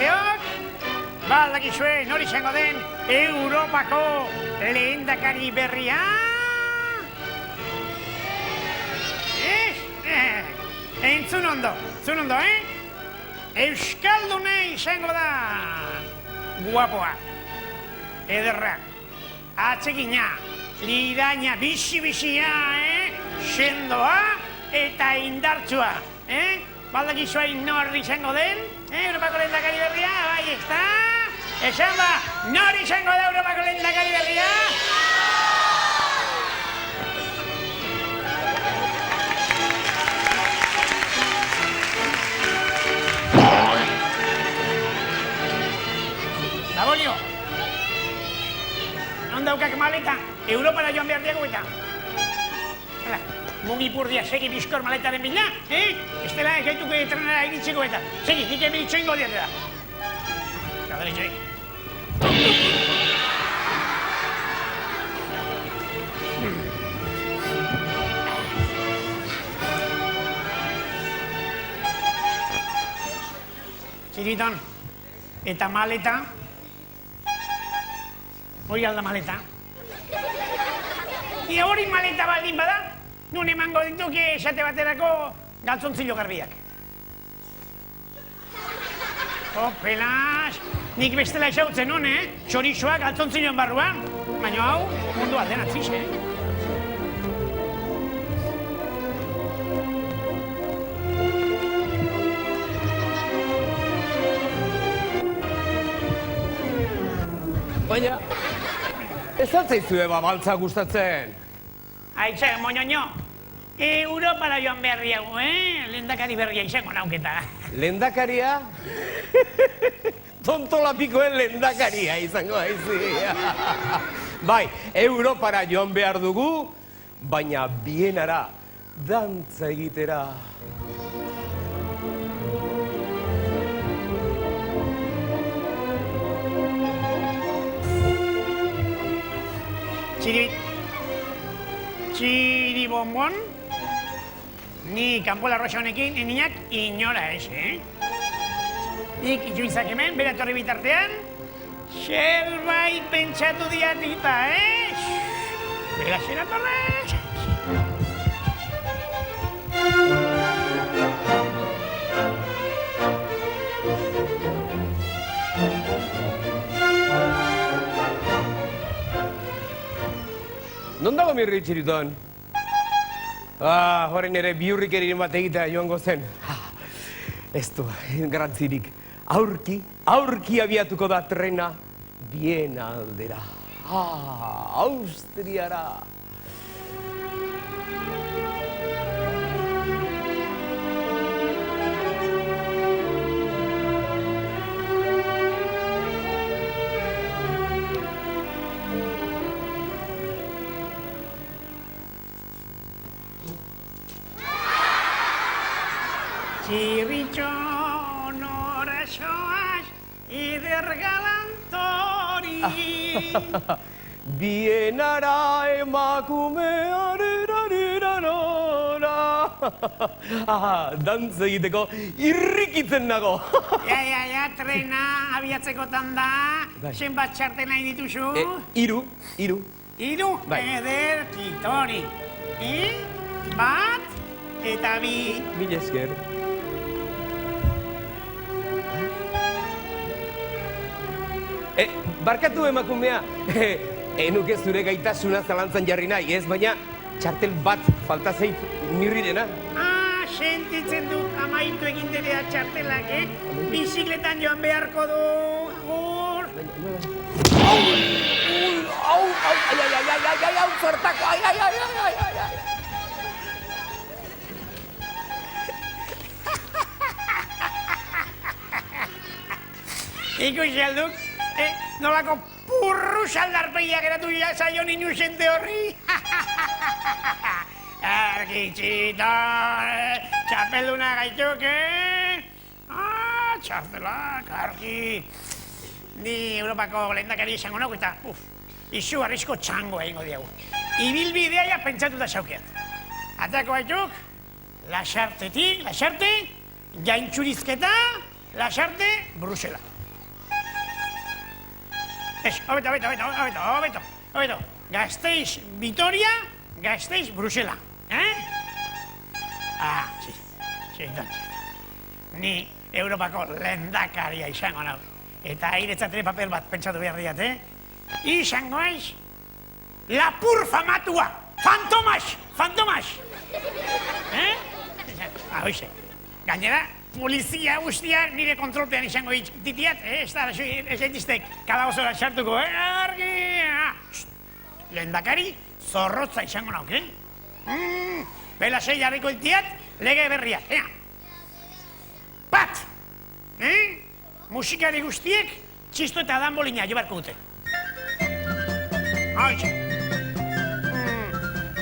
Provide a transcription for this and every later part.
gazteok, badakizue nori izango den Europako lehendakari berria? Entzun ondo, Euskaldune izango da guapoa, ederra, atsegina, liraina, bizi-bizia, sendoa eta indartsua. Baldakizua nori izango den, Europako lehendakari berria, bai, ezta? Esan ba, nori izango da Europako lehendakari berria? Dabolio, non daukak maleta, Europara joan behar diago eta. Hala, mugipurdia segi bizkor maletaren bila, estela gaituko trenara iritzeko eta. Segi, nik hemen itxoingo diatela. Kadere itxoi. Txiriton, eta maleta, hori alda maleta. Ia hori maleta baldin bada, nun emango dituke esate baterako galtzontzilo garbiak. Pelaz, nik bestela esautzen hon, txorizoa galtzontziloen barruan. Baina hau, mundu alden atziz, Baina, ez altzaizue baltza gustatzen. Aitxe, moñoño, Europara joan berri hau, lehendakari berria izango nauketa. Lehendakaria? Tontolapikoen lehendakaria izango haizi. Bai, Europara joan behar dugu, baina Bienara dantza egitera. Txiribombon, ni kanpola roxa honekin eninak inora ez, Nik itxuintzak hemen, bera torri bitartean, zerbait pentsatu diatita, Bera zera torrez! Non dago mirri Txiriton? Horren ere biurrik eriren bat egitea joango zen. Ez du, garantzirik. Aurki abiatuko da trena Biena aldera. Austriara. Txirritxo nora zoaz, eder galantori. Bienara emakumearera nora. Dantza egiteko irrikitzen nago. Ja, trena abiatzekotan da. Zenbat txartel nahi dituzu? Hiru. Hiru? Eder kitori. Bat eta bi. Mila esker. Barkatu emakumea, enuke zure gaitasuna zalantzan jarri nahi, ez? Baina txartel bat falta zait nirrirena. Sentitzen dut amaitu eginderea txartelak, Bizikletan joan beharko du, agur. Au, zertako, ai. Ikusi alduk, nolako purru saldarpeia geratu zaion inusente horri. Argitxiton, txapelduna gaituk, txartelak, argi. Ni Europako lehendakari izango nago eta, izu arrisko txango egingo diagu. Ibilbidea ja pentsatuta zaukeat. Atako gaituk, lasarte, gaintxurizketa, lasarte, Brusela. Hobeto. Gasteiz, Vitoria, Gasteiz, Brusela. Ni Europako lehendakaria izango nau. Eta airetzatene papel bat pentsatu behar diat, Izango aiz, lapur famatua, Fantomas! Hoize, gainera, polizia guztia nire kontrolpean izango ditiat, ez daitiztek kalabozora sartuko, argi! Lehendakari, zorrotza izango nauk, Bela sei jarriko ditiat, lege berriak, Bat! Musikari guztiek, txisto eta danbolina jobarko dute. Hoize.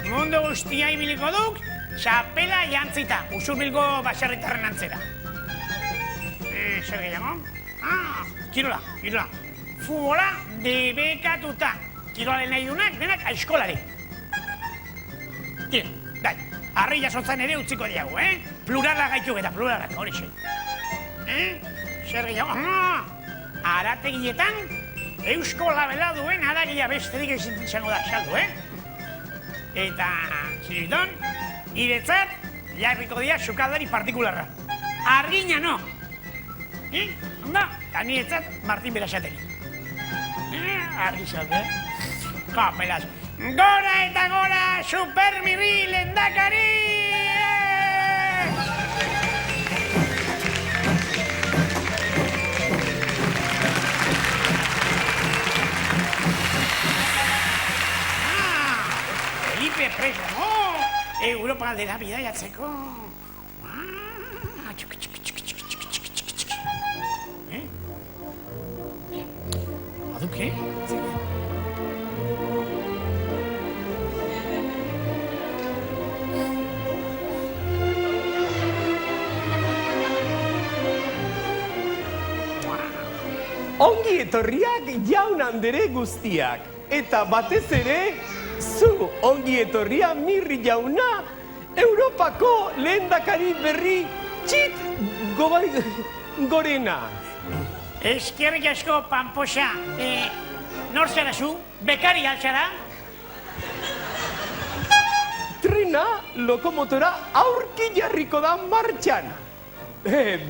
Mundu guztia ibiliko duk, txapela jantzita, Usurbilgo baserritarren antzera. Zer gehiago? Kirola. Futbola debekatuta. Kirolaren nahi dunak, denak aizkolari. Tira, dai, harri jasotzen ere utziko diago, Plurala gaitu eta pluralak, hori xe. Zer gehiago? Arategietan, eusko labela duen adagia besterik ezin izango da, saldu, Eta, ziriton, iretzat, jarriko dia sukaldari partikularra. Argina no! Onda, eta niretzat Martin Berasateri. Argizak, Kapelaz. Gora eta gora, supermirri lehendakari! Preso, Europa aldera bidaiatzeko. Aduke? Ongi etorriak jaun andere guztiak. Eta batez ere, zu ongi etorria Mirri jauna, Europako lehendakari berri txit gorena. Eskerrik asko, Pamposa. Nor zara zu? Bekari altzara? Trena, lokomotora aurki jarriko da martxan.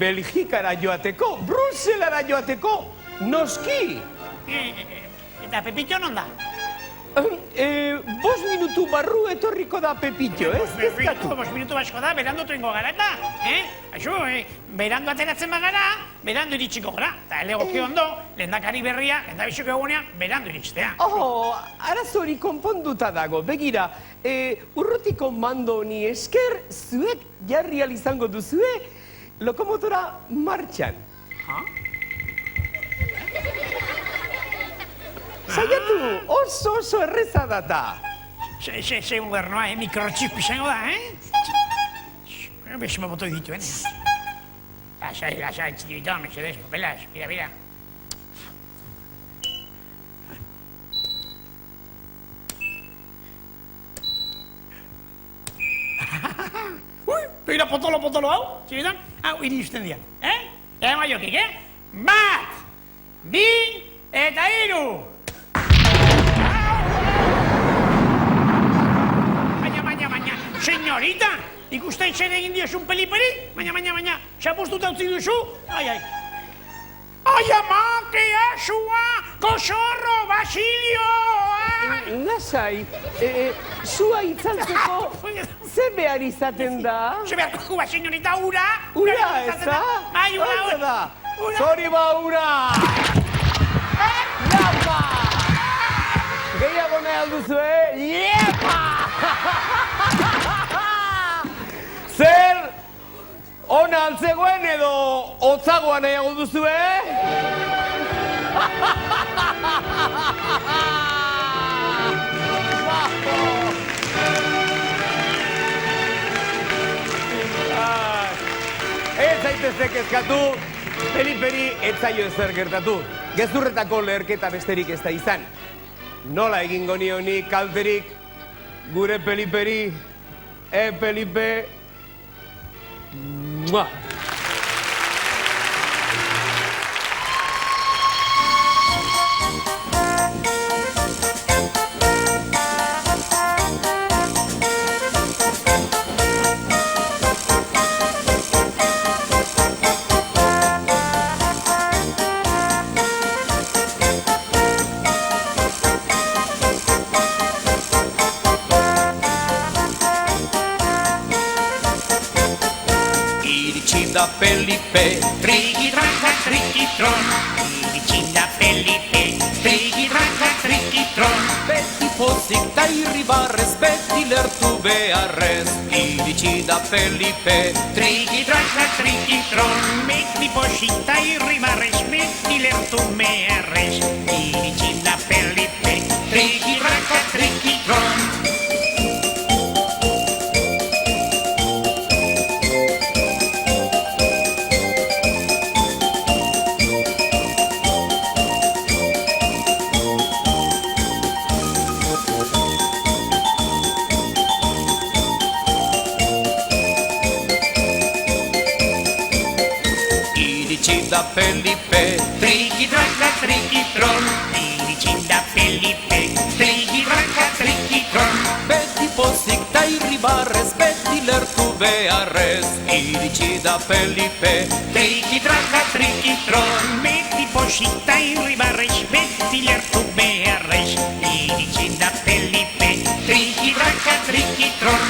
Belgikara joateko, Bruselara joateko, noski. Eta Pepito non da? 5 minutu barru etorriko da Pepito, ez? 5 minutu basko da, berandu tuingo gara eta, berandu ateratzen bagara, berandu iritsiko gara. Eta elegoki ondo, lehendakari berria, lehendabiziko egunean, berandu iritztea. Arazori konponduta dago, begira, urrutiko mando honi esker, zuek jarri izango duzue, lokomotora martxan. Saiatu, oso erreza data. Ze modernoa, mikrochip izango da, Bexima botoi dituen, Lasai, txikibito, mesedez, papelas, mira. Ui, begira potolo hau, txikitan, hau iristen dian, Ega maiokik, 1, 2, eta 3! Señorita, ikusten zer egin diozun peliperi? Baina, xapustuta utzi duzu? Ai, ama, kreazua, kosorro, basilio! Lasai, zua itzaltzeko, ze behar izaten da? Ze beharko dugu, señorita, ura? Ura, ez da? Ai, ura! Zori ba, ura! Lapa! Gehiago nahi alduzu, Iepa! Zer, ona altzegoen edo hotzagoa nahiago duzu, Ez zaitezek kezkatu, peliperi ez zaio ezer gertatu. Gezurretako leherketa besterik ez da izan. Nola egingo nioni kalterik gure peliperi, Pelipe... Mua! da Felipe, Triqui-traca, triqui-tron. Iritsi da Felipe, triqui-traca, triqui-tron. beti pozik ta irribarrez, beti lertu beharrez. Iritsi da Felipe, Triqui-traca, triqui-tron. Beti posita irribarrez, beti lertu beharrez. Iritsi da Felipe, triqui-traca, triqui-tron. iritsi da Felipe, Triqui-traca, triqui-tron. Iritsi da Felipe, triqui-traca, triqui-tron. beti pozik ta irribarrez, beti lertu beharrez. Iritsi da Felipe, Triqui-traca, triqui-tron. Beti posita irribarrez, beti lertu beharrez. Iritsi da Felipe, triqui-traca, triqui-tron.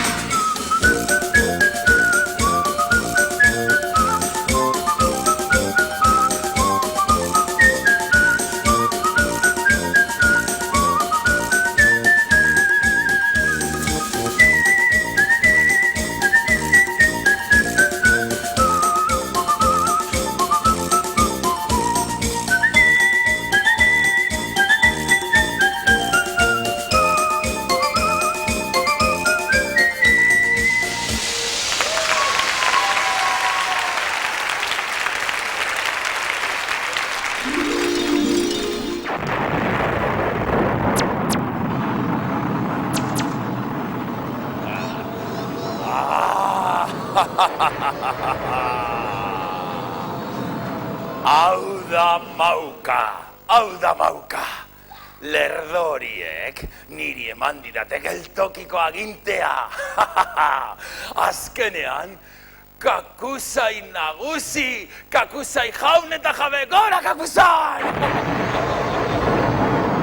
Hau da mauka. Lerdoriek niri eman didate geltokiko agintea. Azkenean, Kakusai nagusi, Kakusai jaun eta jabe, gora Kakusai!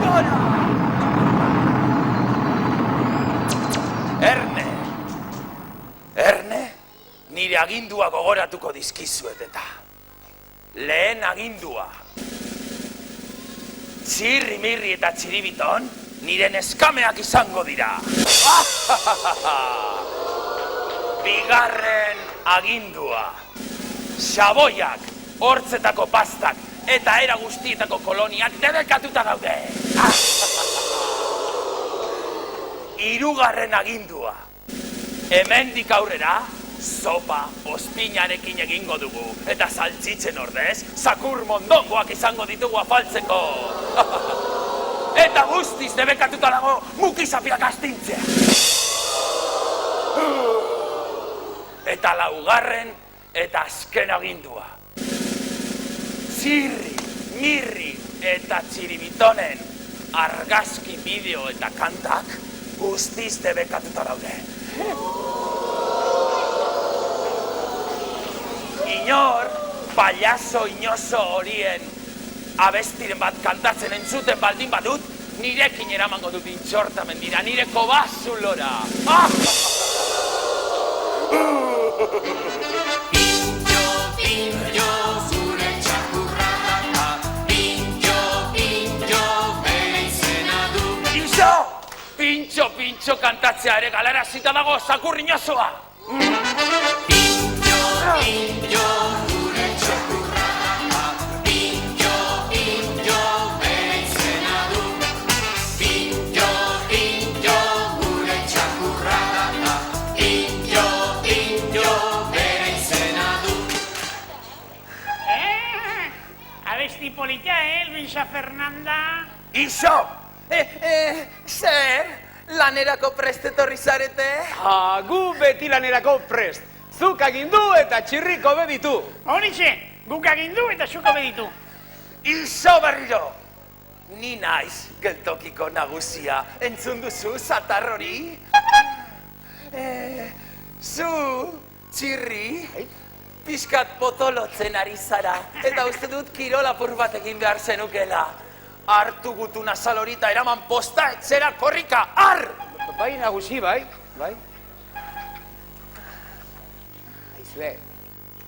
Gora! Erne, nire agindua gogoratuko dizkizuet eta. Lehen agindua. Txirri-mirri eta txiribiton, nire neskameak izango dira. Bigarren agindua. Xaboiak, hortzetako pastak eta era guztietako koloniak debekatuta daude. Hirugarren agindua. Hemendik aurrera, sopa ospinarekin egingo dugu. Eta saltzitzen ordez, zakur mondongoak izango ditugu afaltzeko. Eta guztiz debekatuta dago mukizapiak astintzea. Eta laugarren eta azken agindua. Txirri, mirri eta txiribitonen argazki bideo eta kantak guztiz debekatuta daude. Inor, payaso inozo horien abestiren bat kantatzen entzuten baldin badut, nirekin eramango dut intxortamendira, nire kobazulora. Pintxo, zure txakurra, pintxo, bere izena du. Pintxo kantatzea ere galarazita dago zakur inozoa. Pintxo, zure txakurra, pintxo, bere izena du. Pintxo, gure txakurra, pintxo, bere izena du. Abesti polita, Luisa Fernanda? Iso! Zer? Lanerako prest etorri zarete? Gu beti lanerako prest. Zuk agindu eta txirriko beditu. Horixe, guk agindu eta zuko beditu. Iso berriro! Ni naiz geltokiko nagusia. Entzun duzu zatar hori? Zu, txirri, pixkat potolotzen ari zara. Eta uste dut kirolapur bat egin behar zenukela. Hartu gutuna salorita eraman posta etzera korrika, ar!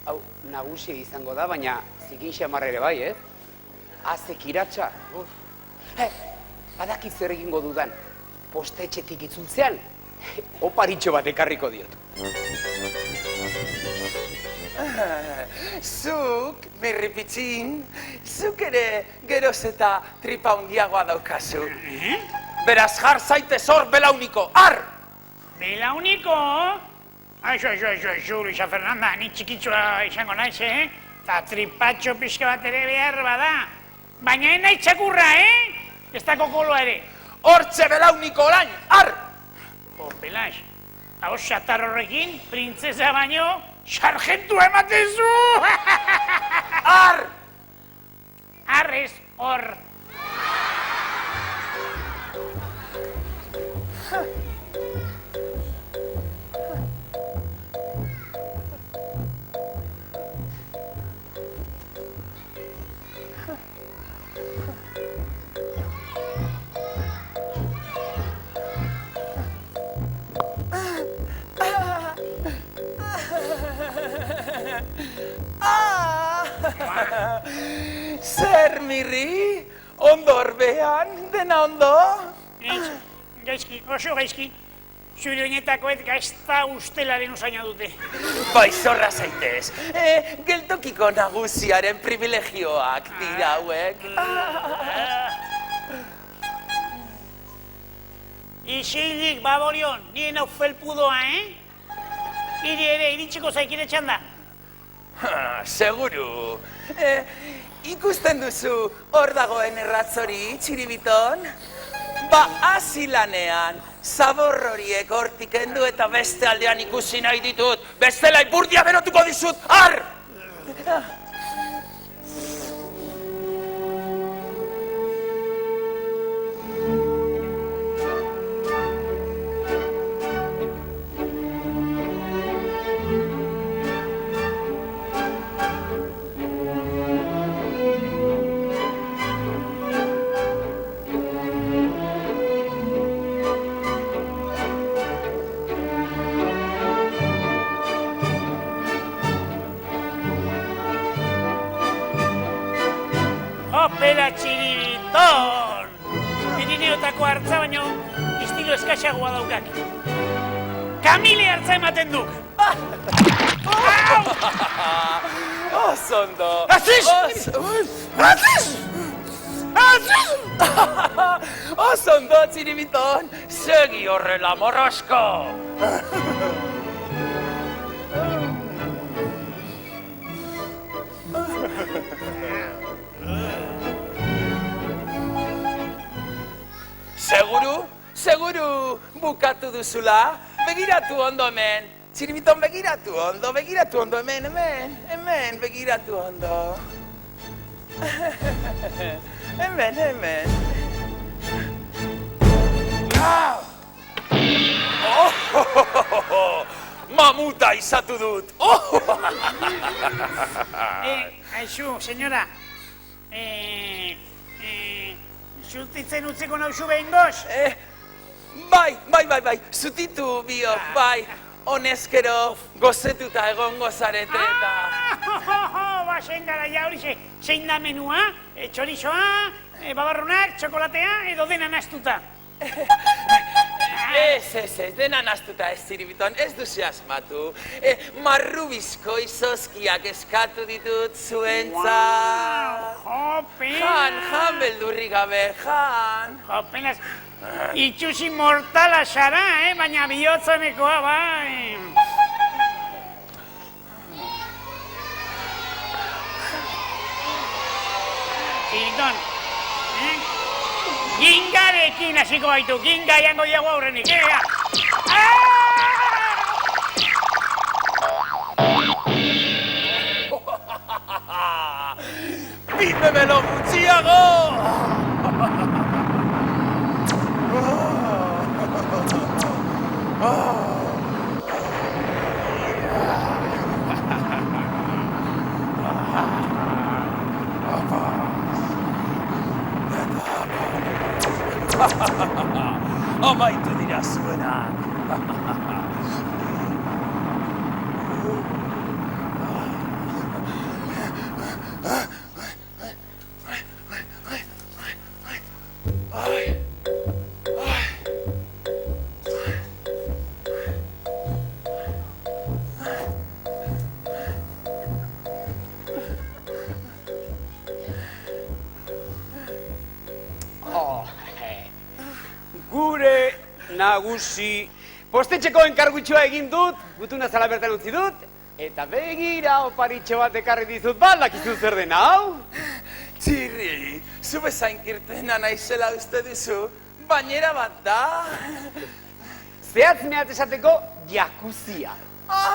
Hau, nagusia izango da, baina zikin xamar ere bai, ez? Azek iratxa. Badakit zer egingo dudan. Postetxetik itzultzean, oparitxo bat ekarriko diot. Zuk, mirripitxin, zuk ere geroz eta tripa hundiagoa daukazu. Beraz jar zaitez hor belauniko, ar! Belauniko? Aixo, Luisa Fernanda, ni txikitsua izango naiz, Eta tripatxo pixka bat ere behar bada. Baina nahi txakurra, Ez da kokoloa ere. Hortxe belauniko orain, ar! Pelas, hau xatar horrekin, printzesa baino, sargentua ematen zu! Ar! Arrez, hor. Zer, mirri? Ondo orbean, dena ondo? Gaizki, oso gaizki. Zure oinetakoet gaizta ustelaren usaina dute. Bai, zorra zaitez. Geltokiko nagusiaren privilegioak dira hauek. Isilik, baborion, nien hau felpudoa, Iri ere, iritsiko zaikire txanda. Seguru. Ikusten duzu hor dagoen erratzori, txiribiton? Ba, hasi lanean, zabor horiek hortik endu eta beste aldean ikusi nahi ditut. Bestela ipurdia berotuko dizut, ar! Opera txiribiton! Pirineotako hartza baino, estilo eskaxagoa daukak. Kamile hartza ematen duk! Osondo! Aziz! Aziz! Aziz! Osondo, txiribiton! Segi horrela, morrosko! Seguru bukatu duzula? Begiratu ondo hemen. Txiribiton, begiratu ondo hemen, begiratu ondo. Hemen. Mamuta izatu dut! Aixu, senyora. Zutitzen utziko nauzu behin goz? Bai, zutitu biok, bai. Honezkero gozetuta egongo zarete eta... Ba, zein gara ja horixe, zein da menua? Txorizoa, babarrunak, txokolatea, edo dena naztuta? Ez, dena naztuta ez, txiribiton, ez duzu asmatu. Marrubizko izozkiak eskatu ditut zuentzat. Jope! Jan, beldurri gabe, jan. Jopenaz, itxusi mortala zara, baina bihotzanekoa, bai. Txiriton, gingarekin hasiko baitu, ginga jango diago aurrenik, Pídemelo gutxiago! Amaitu dira zuenak. nagusi. Postetxeko enkargutxoa egin dut, gutuna zala bertan utzi dut, eta begira oparitxo bat ekarri dizut, dakizu zer den hau? Txirri, zu bezain kirtena naizela uste duzu, bainera bat da. Zehatz mehat esateko, jakuzia.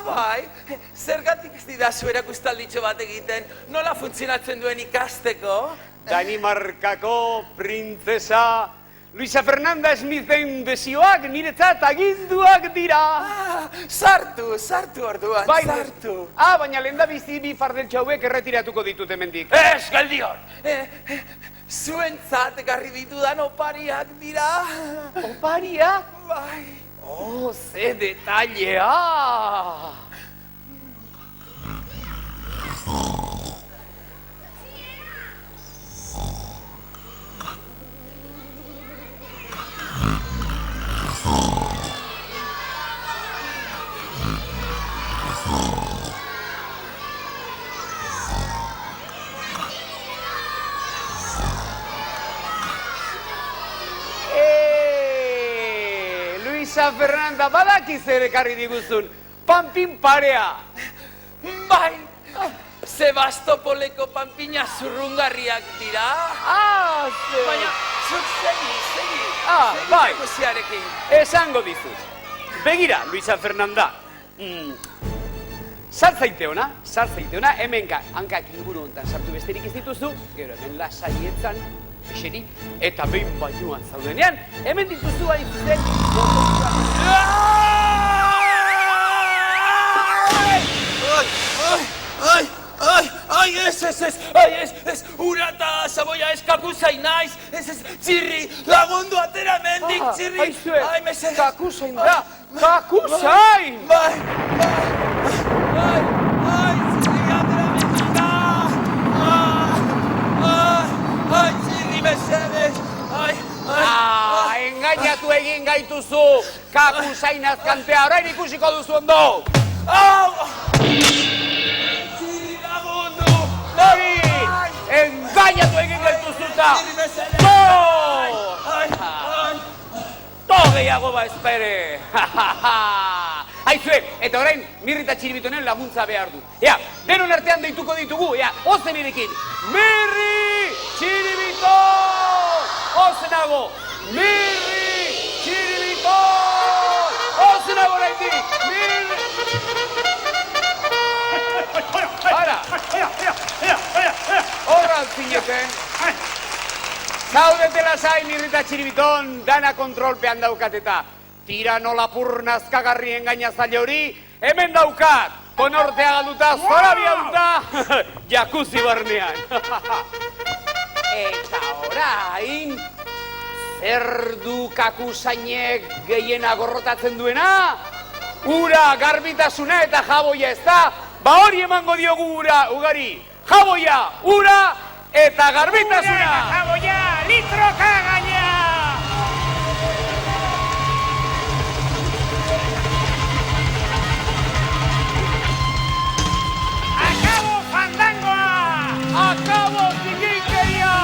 Bai, zergatik ez didazu erakustalditxo bat egiten, nola funtzionatzen duen ikasteko? Danimarkako printzesa Luisa Fernanda Smithen desioak niretzat aginduak dira. Sartu orduan, Bai, sartu. Baina lehen da bizi bi fardeltxo hauek erretiratuko ditut hemendik. Ez, geldion! Zuentzat ekarri ditudan opariak dira. Opariak? Bai. Ze detailea! Luisa Fernanda, badakiz ere ekarri diguzun, panpin parea. Bai, Sebastopoleko panpina zurrungarriak dira. Baina, zuk segi. Bai, Ikusiarekin. esango dizut. Begira, Luisa Fernanda. Sartzaite ona, hemenka hankak inguru hontan sartu besterik ez dituzu, gero hemen lasaietzan, eseri, eta behin bainuan zaudenean, hemen dituzu hain zuzen. Ez, urata, saboia, ez, kakuzain naiz, ez, txirri, lagundu atera mendik, txirri. Aizue, mesedez. kakuzain da, kakuzain! Bai, txirri, atera mendik da. Txirri, mesedez. Engainatu egin gaituzu, kakuzain azkantea, orain ikusiko duzu ondo! Hori! Engainatu egin gaituzuta! To gehiago ba espere! Aizue, eta orain Mirri eta Txiribitonen laguntza behar du. Ea, denon artean deituko ditugu, ea, ozen irekin! Mirri! Txiribiton! Ozenago! Mirri! Txiribiton! Ozenago oraindik! Mirri! Ara! Horra zineten! Zaudete lasai Mirri eta Txiribiton, dana kontrolpean daukateta. Tirano lapur nazkagarri engainazaile hori, hemen daukat! Konortea galduta, zora biaduta, jacuzzi barnean. Eta orain, zer du kakusainek gehiena gorrotatzen duena? Ura, garbitasuna eta jaboia, ez da? Ba hori emango diogu ura, ugari. Jaboia, ura eta garbitasuna! Ura eta jaboia, litroka gaina! Akabo fandangoa! Akabo zikinkeria!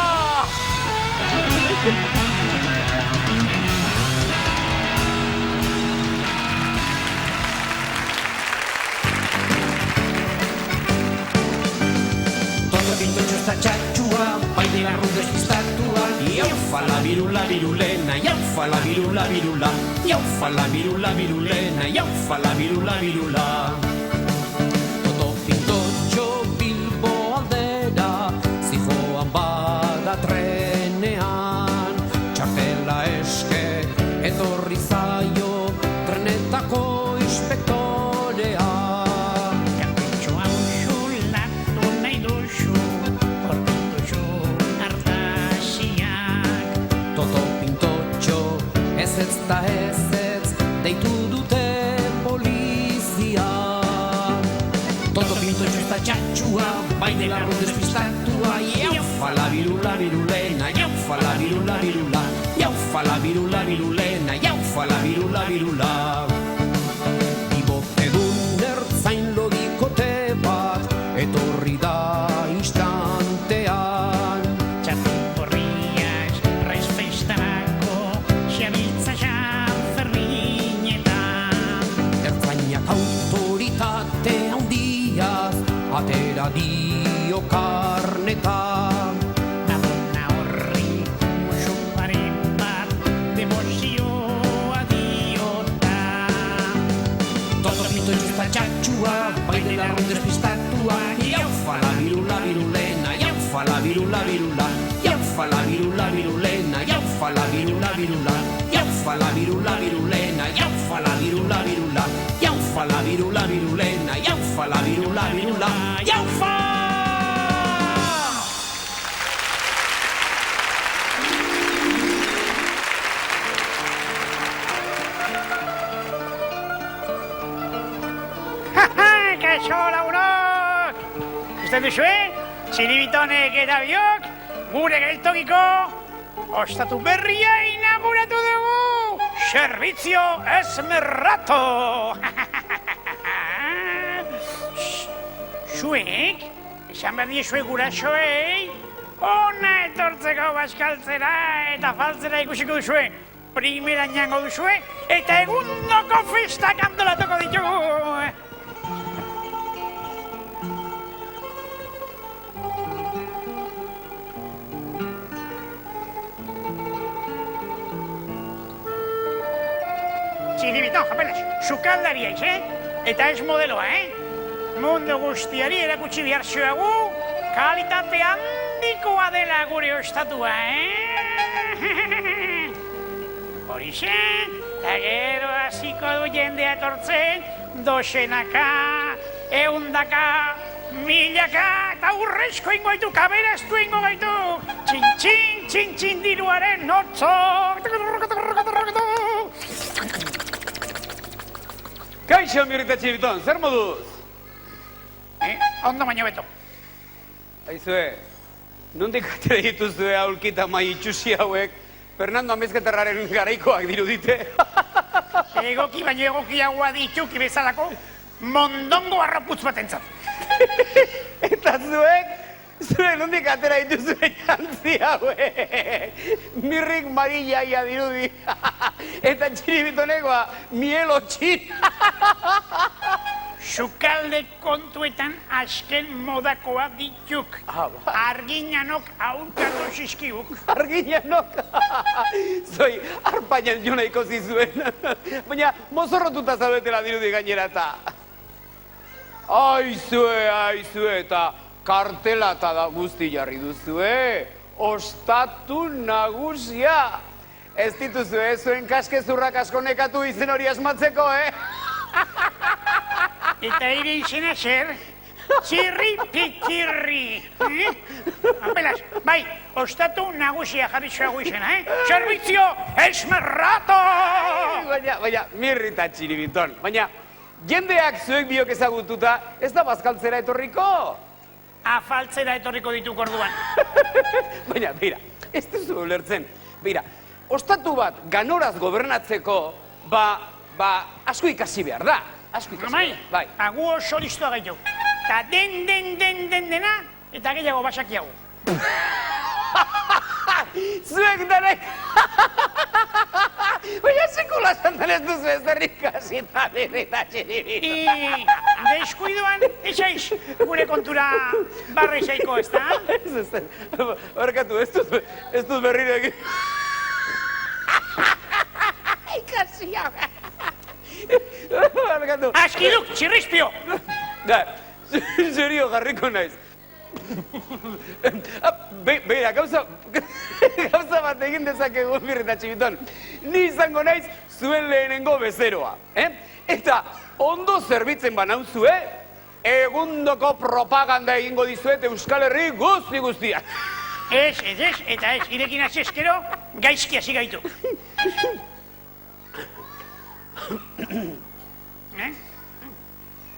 Todo pintocho está txatxua, baile larru despistatua. Iaufa la virulena, iaufa la virula. Iaufa la virulena, iaufa la virula. Todo pintocho Bilbo aldera, zijoan bada trenean. Txartela eske, etorri zaio, trenetako inspektorea. Ez da ez, deitu dute polizia. Todo pintotxo ez da txatxua, baile larru despistatua. Iaufa la virulena, iaufa la virula. Iaufa la virulena, iaufa la virula. Ibote dun ertzain lodikote bat, etorri da instantean. Txatin borriak, resfestarako, xabiltza xaferri. Berak autoritate handiaz atera dio karneta. Abona horri musuaren bat demozioa diota. Todo pito justa txatxua, baile larrun despistatua. Iaufa la virula virulena, iaufa la virula virula. Iaufa la virula virulena, iaufa la virula virula. Iaufa la virula virulena, iaufa la virula virula. Iaufa la virula virulena, iaufa la virula virula. Iaufa! Kaixo lagunok! Uste duzue, txiribitonek eta biok, gure geltokiko ostatu berria inauguratu dugu! Servizio Esmerrato! Zuek, esan behar diezue gurasoei, ona etortzeko baskaltzera eta faltzera ikusiko duzue. Primeran jango duzue eta egundoko festak antolatuko ditugu! Txiribiton, japelas, sukaldariaiz, Eta ez modeloa, Mundu guztiari erakutsi behar zuegu, kalitate handikoa dela gure ostatua, Horixe, eta gero hasiko du jendea etortzen, dozenaka, eundaka, milaka, eta urrezko ingo gaitu, kaberaztu ingo gaitu, txin-txin, txin-txin diruaren notzok. Kaixo, Mirrita Txiribiton, zer moduz? Ondo baino beto. Aizue, nondik atera dituzue aulkita mai itxusi hauek, Fernando Amezketarraren garaikoak dirudite? Egoki baino egokiagoa dituki bezalako, mondongo arraputz batentzat. Eta zuek nondik atera dituzue jantzi hauek? Mirrik marillaia dirudi. Eta Txiribitonekoa, mielo txin. Sukalde kontuetan azken modakoa dituk. Arginanok aurkatu zizkiuk. Arginanok? Zoi, arpainan jo nahiko zizuen. Baina, mozorrotuta zaudetela dirudi gainera eta. Aizue, eta kartelata da guzti jarri duzue. Ostatu nagusia. Ez dituzue, zuen kaskezurrak asko nekatu izen hori asmatzeko, Eta ere izena zer? Txirri-pitirri. Apelas, bai, ostatu nagusia jarri zuagu izena, Servizio Esmerrato! Baina, Mirrita Txiribiton, baina, jendeak zuek biok ezagututa, ez da bazkaltzera etorriko? Afaltzera etorriko dituk orduan. Baina, beira, ez duzu ulertzen. Beira, ostatu bat ganoraz gobernatzeko, asko ikasi behar da. Asko ikasi behar da. Bai. Agu oso listoa gaitu. Ta den dena, eta gehiago basakiago. Zuek danek! Baina sekula santan ez duzu ez ikasita Mirrita Txiribiton. Deskuiduan, eixaiz, gure kontura barra esaiko, ez da? Ez, barkatu, ez duz berriro egin. Ikasia. Barkatu. Askiduk, txirrizpio! Da, serio jarriko naiz. Beira, gauza bat egin dezakegu Mirrita Txiribiton. Ni izango naiz zuen lehenengo bezeroa, Eta ondo zerbitzen banauzue, egundoko propaganda egingo dizuet Euskal Herri guztiak. Ez, eta ez, irekin hasi eskero, gaizki hasi gaitu.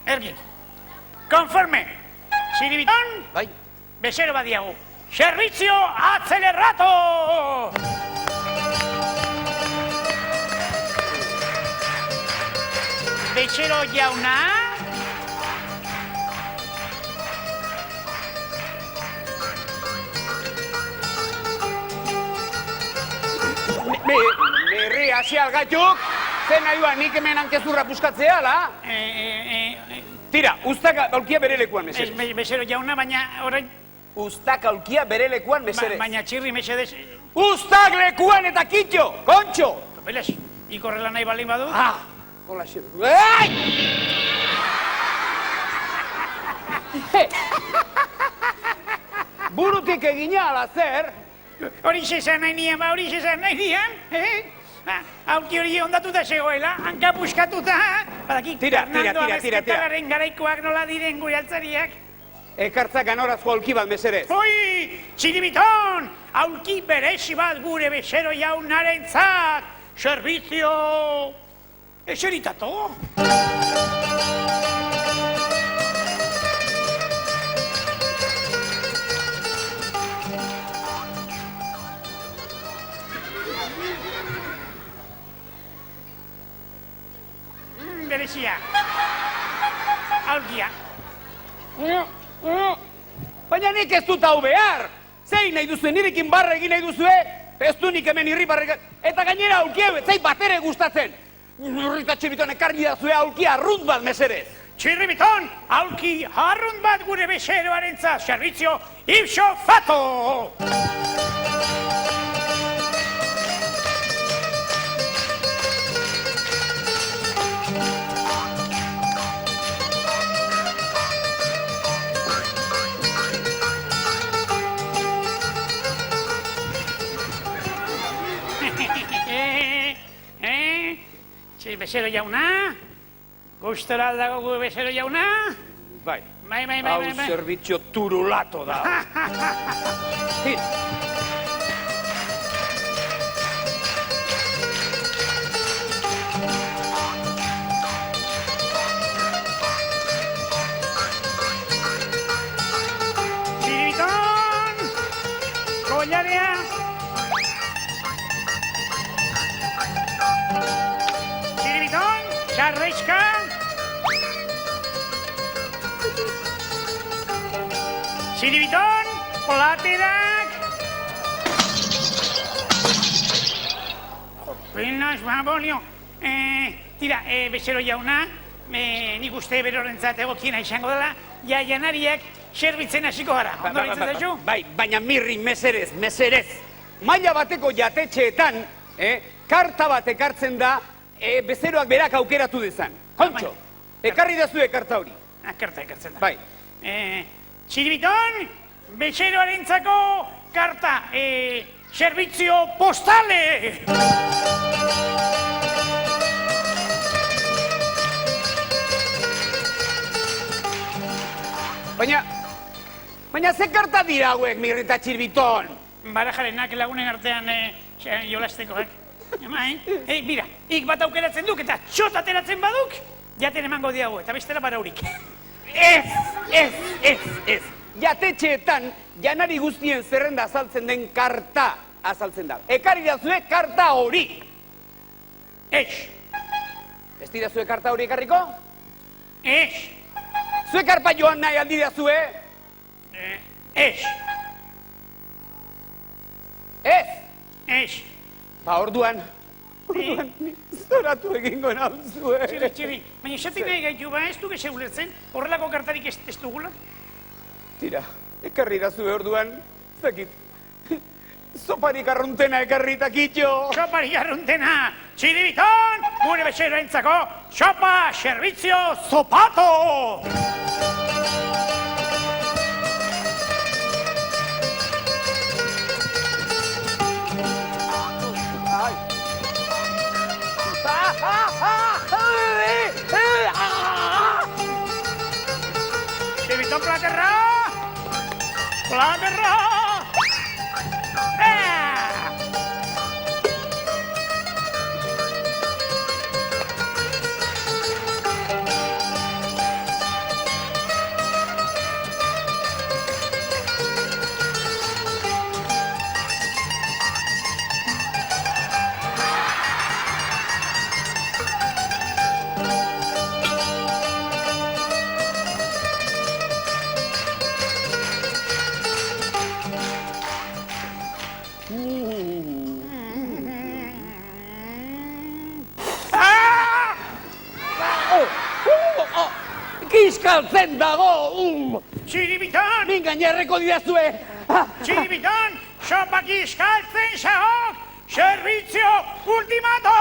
Ergin, konforme, Txiribiton, Bai. bezero badiagu. Servizio Accelerato! Bezero jauna, Mirri hasi algaituk, Zer nahi ba, nik hemen hankezurra puskatzea, la? Tira, ustak aulkia bere lekuan, mesedez. Bezero jauna, baina orain... Ustak aulkia bere lekuan, mesedez. Baina txirri, mesedez... Ustak lekuan eta kitxo, kontxo! Papeles, ikorrela nahi baldin badu? Hola, xer. Ai! Burutik egina, ala zer? Horixe zan nahi nian, horixe zan nahi nian, Aurki hori ondatuta zegoela, hanka puskatuta, badaki, Fernando Amezketagaren garaikoak nola diren gure altzariak. Ekartzak anorazko aulki bat, mesedez. Oi, txiribiton, aulki berezi bat gure bezero jaunaren zat, servizio... eseritato. Berezia. Aulkia. Baina nik ez dut hau behar! Zein nahi duzue, nirekin barra egin nahi duzue? Ez du nik hemen irri barra eta gainera aulkia zei batere gustatzen! Nurrita txibiton ekarri da zue aulkia arrunt bat, mesedez! Txirribiton, aulki arrunt bat gure bezeroaren za, servizio ipso fato! Bezero jauna? Gustora dago gu bezero jauna? Bai. Bai. Hau servizio turulato da. Txiribiton! Kollarea! Charreska! Txiribiton, platerak! Jopenas, babolio. Tira, bezero jauna, nik uste berorentzat egokiena izango dela, janariak serbitzen hasiko gara. Ondo bintzen dazu? Bai, baina mirri, meserez. Maila bateko jatetxeetan, karta bat ekartzen da, bezeroak berak aukeratu dezan. Kontxo, ekarri da zue karta hori. Karta ekartzen da. Bai. Txiribiton, bezeroarentzako karta, servizio postale! Baina ze karta dira hauek, mirrita Txiribiton? Barajarenak lagunen artean jolastekoak. Mira, ik bat aukeratzen duk eta txot ateratzen baduk, jaten emango diago eta bestela baraurik. Ez. Jatetxeetan, janari guztien zerrenda azaltzen den karta azaltzen da. Ekarri da zue karta hori. Ez. Ez dira zue karta hori ekarriko? Ez. Zue karpa joan nahi aldi da zue? Ez. Ez? Ba, orduan, zoratu egingo nauzue. Txiri, baina esatik nahi gaitu ba, ez duke ulertzen, horrelako kartarik ez dugula? Tira, ekarri da zue orduan, zakit, soparik arruntena ekarri takitxo. Soparik arruntena, Txiribiton, gure bezeroentzako, sopa, servizio, zopato! Txiribiton, platerra! Platerra! kiskaltzen dago! Txiribiton! Min gainerreko didazue! Txiribiton! Sopa kiskaltzen zahok! Servizio ultimato!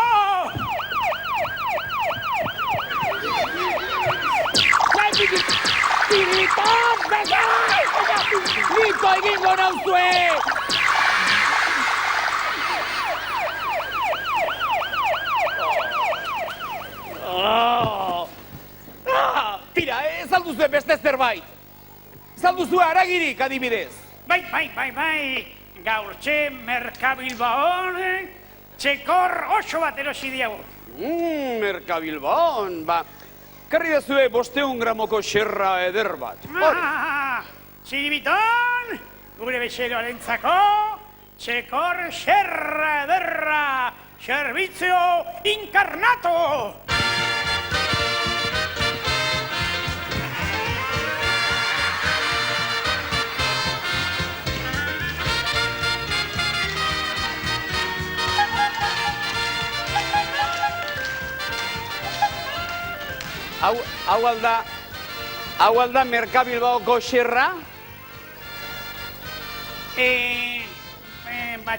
Txiribiton! Nito egingo nauzue! Tira, ez alduzue beste zerbait. Ez alduzue haragirik, adibidez. Bai. Gaur txe Merkabilbaon, txekor oso bat erosi diago. Merkabilbaon, ba. Karri dazue 500 gramoko xerra eder bat. Txiribiton, gure bezeroarentzako, txekor xerra ederra, servizio inkarnato! Hau alda Merkabilbaoko xerra?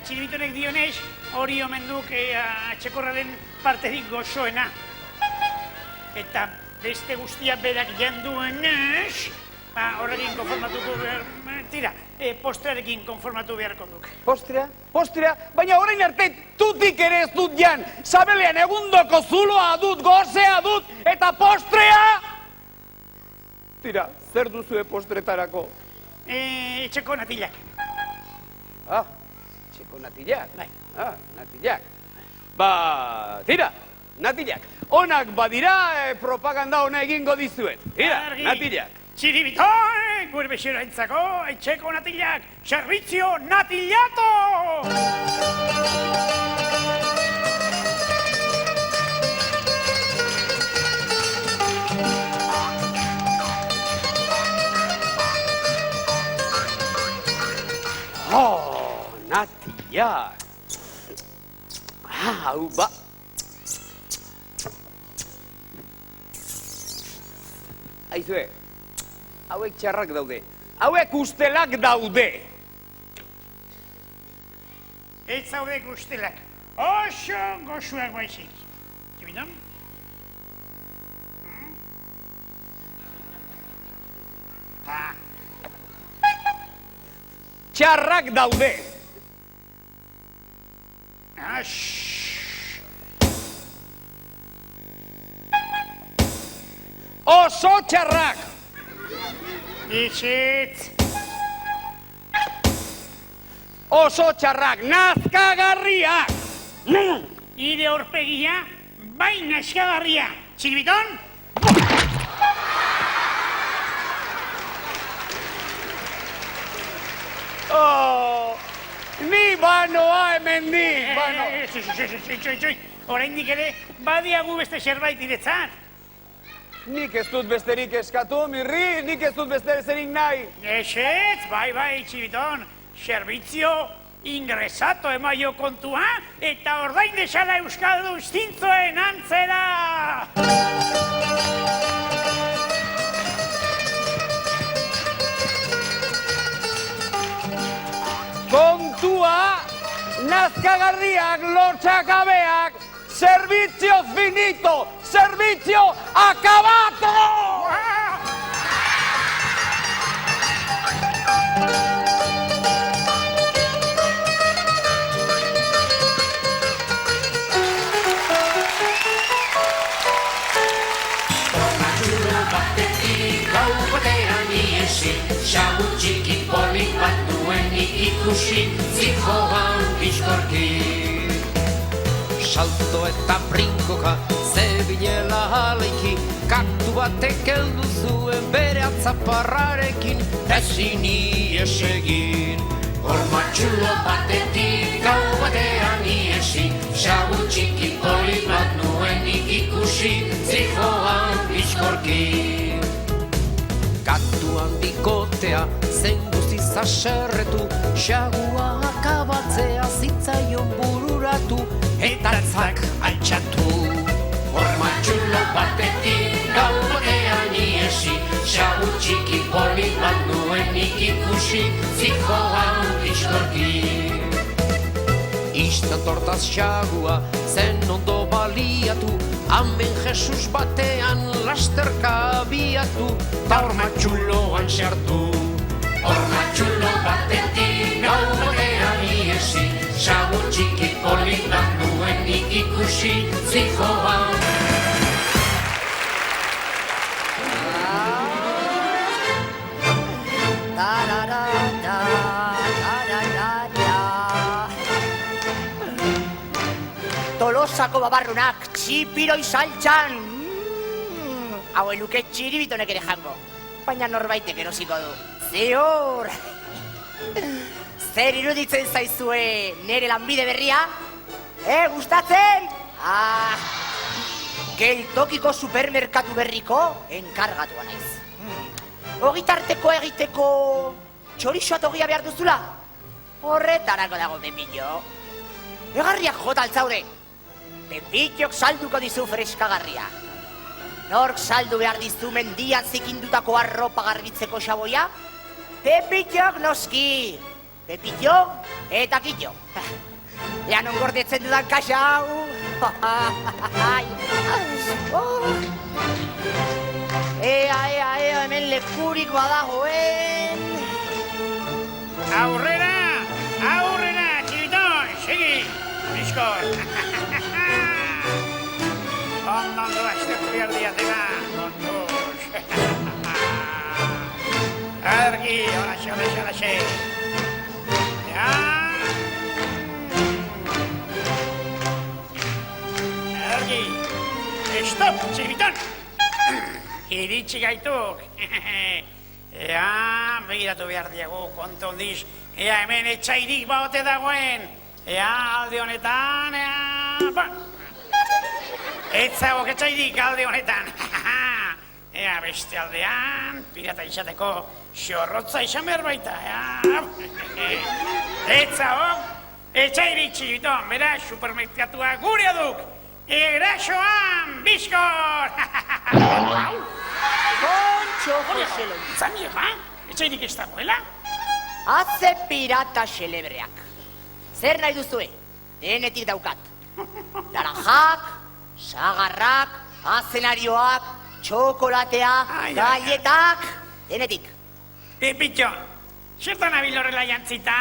Txiribitonek dionez, hori omen duk atxekorraren parterik gozoena. Eta beste guztia berak janduenez, horrekin konformatuko postrearekin konformatu beharko duk. Postrea? Baina orain arte tutik ere ez dut jan. Sabelean egundoko zuloa dut, gozea dut, eta postrea! Tira, zer duzue postretarako? Etxeko natilak. Txeko natilak? Bai. Natilak. Ba, tira, natilak. Onak badira, propaganda ona egingo dizuet. Tira, natilak. Txiribiton, gure bezeroarentzako, etxeko natilak, servizio natillato! Natilak. Hau ba. Aizue. Hauek txarrak daude. Hauek ustelak daude. Ez zaudek ustelak. Oso gozuak baizik. Txiribiton? Txarrak daude. Oso txarrak. Itxit. Oso txarrak, nazkagarriak. Ire horpegia, bai nazkagarria. Txiribiton? Ni banoa hemendik, bano. Oraindik ere, badiagu beste zerbait iretzat. Nik ez dut besterik eskatu, mirri, nik ez dut besterik nahi. Esetz, bai, Txiribiton, servizio ingresato emaio kontua, eta ordain desala euskaldun zintzoen antzera! Kontua, nazkagarriak, lotxakabeak, servizio finito, servizio acabato! Xagu txiki polik bat duenik ikusi, zijoan bizkorki. Salto eta brinkoka, zebilela aleiki, kaktu batek heldu zuen bere atzaparrarekin, ezin ies egin. Hormatxulo batetik gau batean iesi, xagu txiki polik bat duenik ikusi, zijoan bizkorki. Kaktu handikotea zen guztiz aserretu, xagua akabatzea zitzaion bururatu, eta zak altxatu. Hormatxulo batetik gau batean iesi, ikusi zijoan istorki. Istan tortaz xagua zen ondo baliatu, Amen Jesus batean lasterka abiatu, ta hormatxuloan sartu. Hormatxulo batetik gau batean iesi, xagu txiki politan duenik ikusi zijoan. Tolosako babarrunak txipiroi saltxan. Hauen luke txiribitonek ere jango, baina norbaitek erosiko du. Ziur! Zer iruditzen zaizue nere lanbide berria? Gustatzen? Geltokiko supermerkatu berriko enkargatua naiz. Ogitarteko egiteko txorixoa togia behar duzula? Horretarako dago Pepillo. Egarriak jota altzaude. Pepillok salduko dizu freskagarria. Nork saldu behar dizu mendian zikindutako arropa garbitzeko xaboia? Pepillok noski. Pepillo eta Killo. Ea non gordetzen dudan kaxa hau. Ea, hemen lekurik badagoen. Aurrera, txiriton, segi, biskor. Ondo, aztertu behar diatela, ondos. Aderki, horaxe. Ja. Aderki, stop, txiriton. Iritsi gaituk. Ea, begiratu behar diagu, kontu ondiz. Ea, hemen etxairik baote dagoen. Ea, alde honetan, Etzagok etxairik alde honetan. Ea, beste aldean, pirata izateko xorrotza izan behar baita. Etzagok, etxairik txigiton, bera, supermerkatua gure duk. Erasoan, biskor! Kontxo, Joselo. Zami, etxairik ez dagoela? Atze pirata xelebreak. Zer nahi duzue? Denetik daukat. Naranjak, sagarrak, azenarioak, txokolatea, galletak, denetik. Pepitxo, zertan abil horrela jantzita?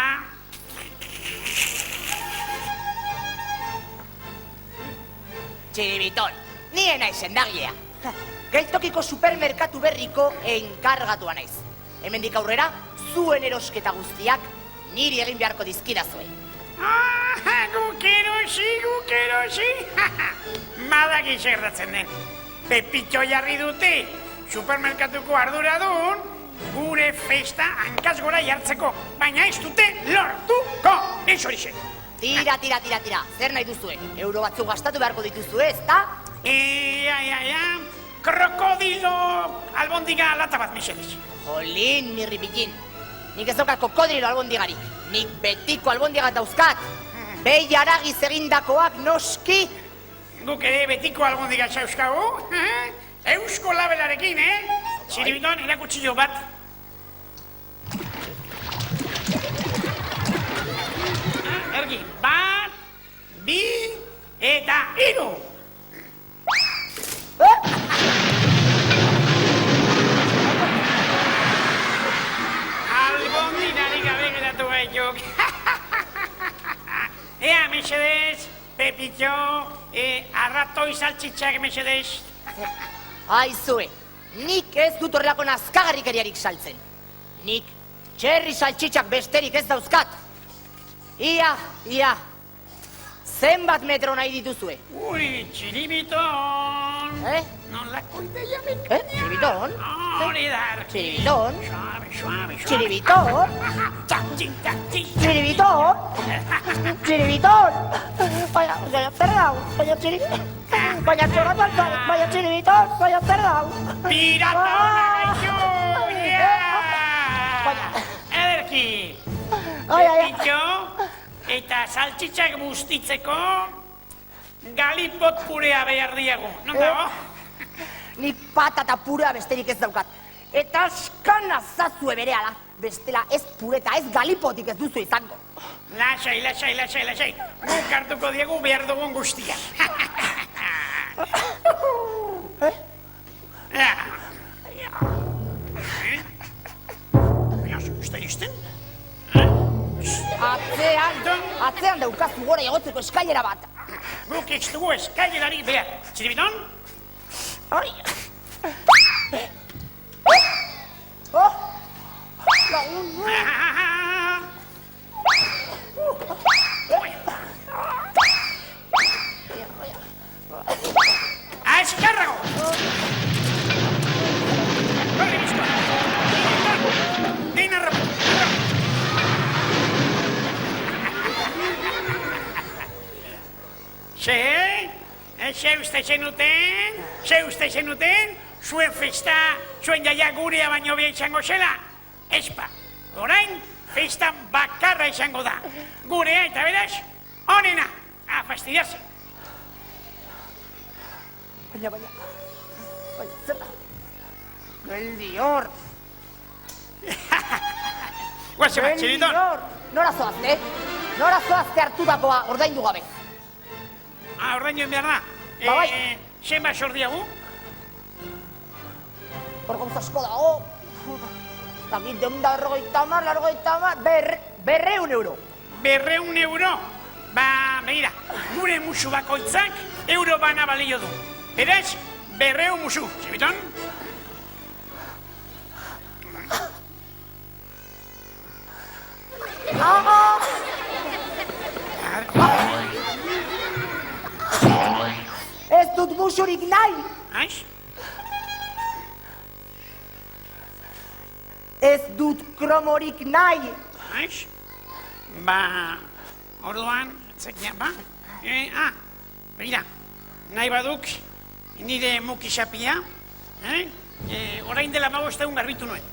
Txiribiton, nien naiz endagilea. Geltokiko supermerkatu berriko enkargatua naiz. Hemendik aurrera, zuen erosketa guztiak niri egin beharko dizkidazue. Gukerosi. Badaki zerratzen den. Pepitxo jarri dute supermerkatuko arduradun gure festa hankaz gora jartzeko, baina ez dute lortuko. Ez horixe. Tira. Zer nahi duzue? Euro batzuk gastatu beharko dituzue, ezta? Krokodilo albondiga lata bat, mesedez. Jolin, mirripillin. Nik ez daukat kokodrilo albondigarik. Nik betiko albondigat dauzkat. Behi aragiz egindakoak noski. Guk ere betiko albondiga zauzkagu. Eusko labelarekin, Ziribiton, erakutsillo bat. Ergi, 1, 2, eta 3. Albondinari gabe geratu gaituk. Ea, mesedez, Pepitxo, arratoi saltxitxak, mesedez. Aizue, nik ez dut horrelako nazkagarrikeriarik saltzen. Nik txerri saltxitxak besterik ez dauzkat. Ia, zenbat metro nahi dituzue? Ui, Txiribiton. Nolako ideia mekanean. Txiribiton? Hori da. Txiribiton? Suave. Txiribiton? Txak. Txiribiton? Txiribiton? Baina zerdau, baina txiribiton. Baina txoratu altzau, baina txiribiton, baina zerdau. Pirata hona gaitu! Ederki! Pepitxo, eta saltxitxak bustitzeko galipot purea behar diagu. Non dago? Ni patata purea besterik ez daukat. Eta askana zazue berehala. bestela ez pureta, ez galipotik ez duzu izango. Lasai. Guk hartuko diegu behar dugun guztia. Usta izten? Atzean daukazu gora egotzeko eskailera bat. Guk ez dugu eskailerarik behar. Txiribiton? Azkarrago! Horri bizko! Dein arrapo! Ze uste zenuten? Zuen festa, zuen jaia gurea baino bia izango zela? Ezpa, orain, festan bakarra izango da. Gurea eta beraz, onena, fastidiazen. Baina, zer da? Geldi hor! Guazen bat, Txiribiton? Nora zoazte? Nora zoazte hartutakoa ordaindu gabe? Ordainuen behar da. Bai. Zenba sor diagu? Hor gauz asko dago. Takit deunda largoita mar, 200 euro. 200 euro? Begira, gure musu bakoitzak euro bana balio du. Beraz, 200 musu, Txiribiton? Ez dut musurik nahi! Aiz? Ez dut kromorik nahi! Aiz? Orduan, zekian, begira, nahi baduk, nire mukisapia, orain dela 15 egun garbitu nuen.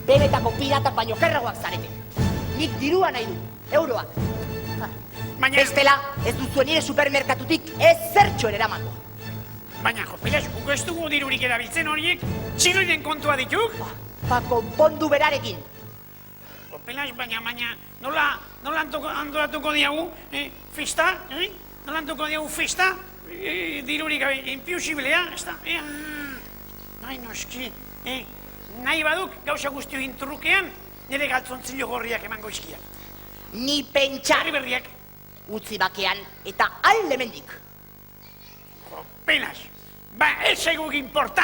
Benetako piratak baino kerragoak zarete. Nik dirua nahi du, euroak. Baina, Bestela, ez duzuen nire supermerkatutik ez zertxoen eramango. Jopelas, guk ez dugu dirurik erabiltzen horiek, txiloinen kontua dituk? Konpondu berarekin. Jopelas, baina, nola antolatuko diagu festa? Nola antolatuko diagu festa? Dirurik gabe, impiusiblea, ez da? Noski, nahi baduk, gauza guztio intrukean, nire galtzontzilo gorriak emango izkiak. Ni pentsa Jarri berriak. utzi bakean eta alde mendik. Jopelas, ez egun importa.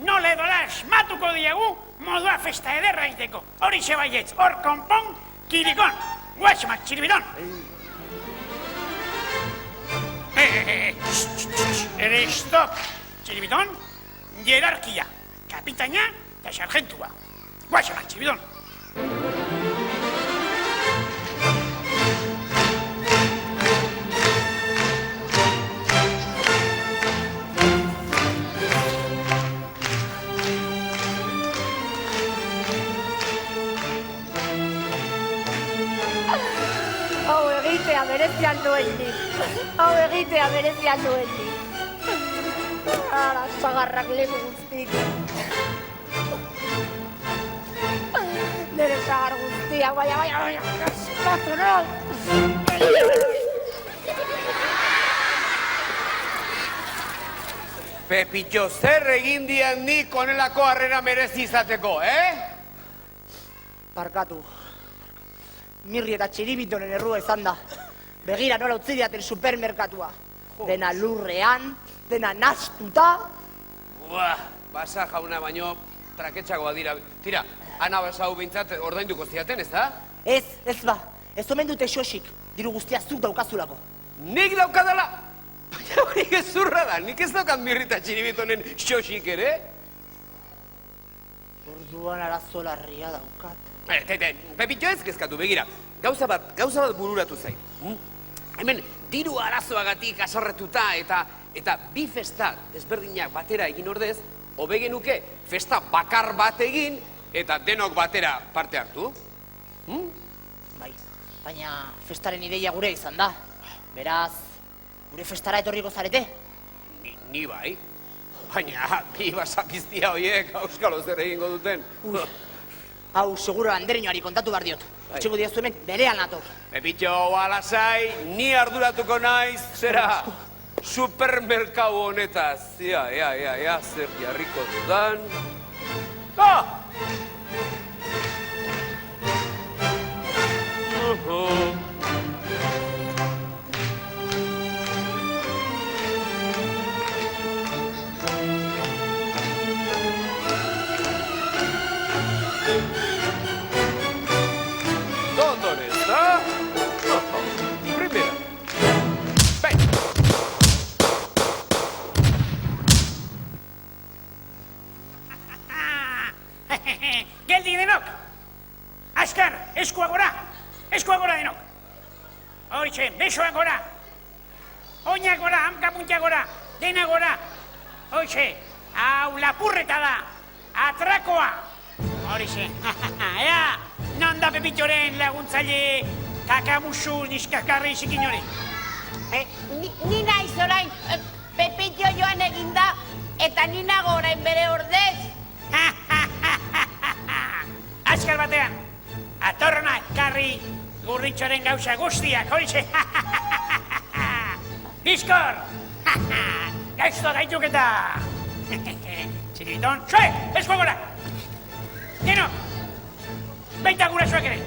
Nola edola esmatuko diegu modua festa ederra egiteko. Hori zebaietz, hor konpon, kirikon. Guaxemak, Txiribiton. Ere stop, Txiribiton. Jerarkia, kapitaina eta sargentua. Guaxemak, Txiribiton. Hau egitea berezian duen nik. Ara, sagarrak leku guztik. Nere sagar guztiak, baina, eskatu nahi. Pepitxo, zer egin dian nik onelako harrera merezi izateko, Barkatu. Mirri eta Txiribitonen errua izan da. Begira nola utzi diaten supermerkatua. Dena lurrean, dena nastuta. Basa jauna baino traketxagoa dira. Tira, ana basa hau behintzat ordainduko ziaten, ez da? Ez ba. Ez omen dute xosik. Diru guztia zuk daukazulako. Nik daukadala! Baina hori gezurra da, nik ez daukat Mirri eta Txiribitonen xosik ere? Orduan arazo larria daukat. Pepitxo ez kezkatu, begira. Gauza bat bururatu zait. Hemen, diru arazoagatik asorretuta eta bi festa desberdinak batera egin ordez, hobe genuke festa bakar bat egin eta denok batera parte hartu. Bai, baina festaren ideia gure izan da. Beraz, Gure festara etorriko zarete? Ni bai. Baina, bi basapiztia horiek auskalo zer egingo duten. Hau, seguro andereñoari kontatu behar diot. Itxeko diazu hemen, berean nator. Pepitxo, alasai, ni arduratuko naiz, zera, supermerkau honetaz. Ia, zer jarriko dudan. ¿Dónde está? Primera. Ven. Geldi denok! Azkar, eskuak gora! Eskuak gora denok! Horitxe, besoak gora! Oinak gora, hankapuntak gora! Dena gora! Horitxe, hau lapurreta da! Atrakoa! Horixe, ea! Non da Pepitxoren laguntzaile kakamusu niskakarri zikin hori? Ni naiz orain, Pepitxo joan eginda, eta ni nago orain bere ordez. Azkar batean, atorrona ekarri gurritxoren gauza guztiak, horixe. Bizkor! Gaizto gaituketa! Txiribiton, soe, eskuak gora! Deno! Baita gurasoak ere!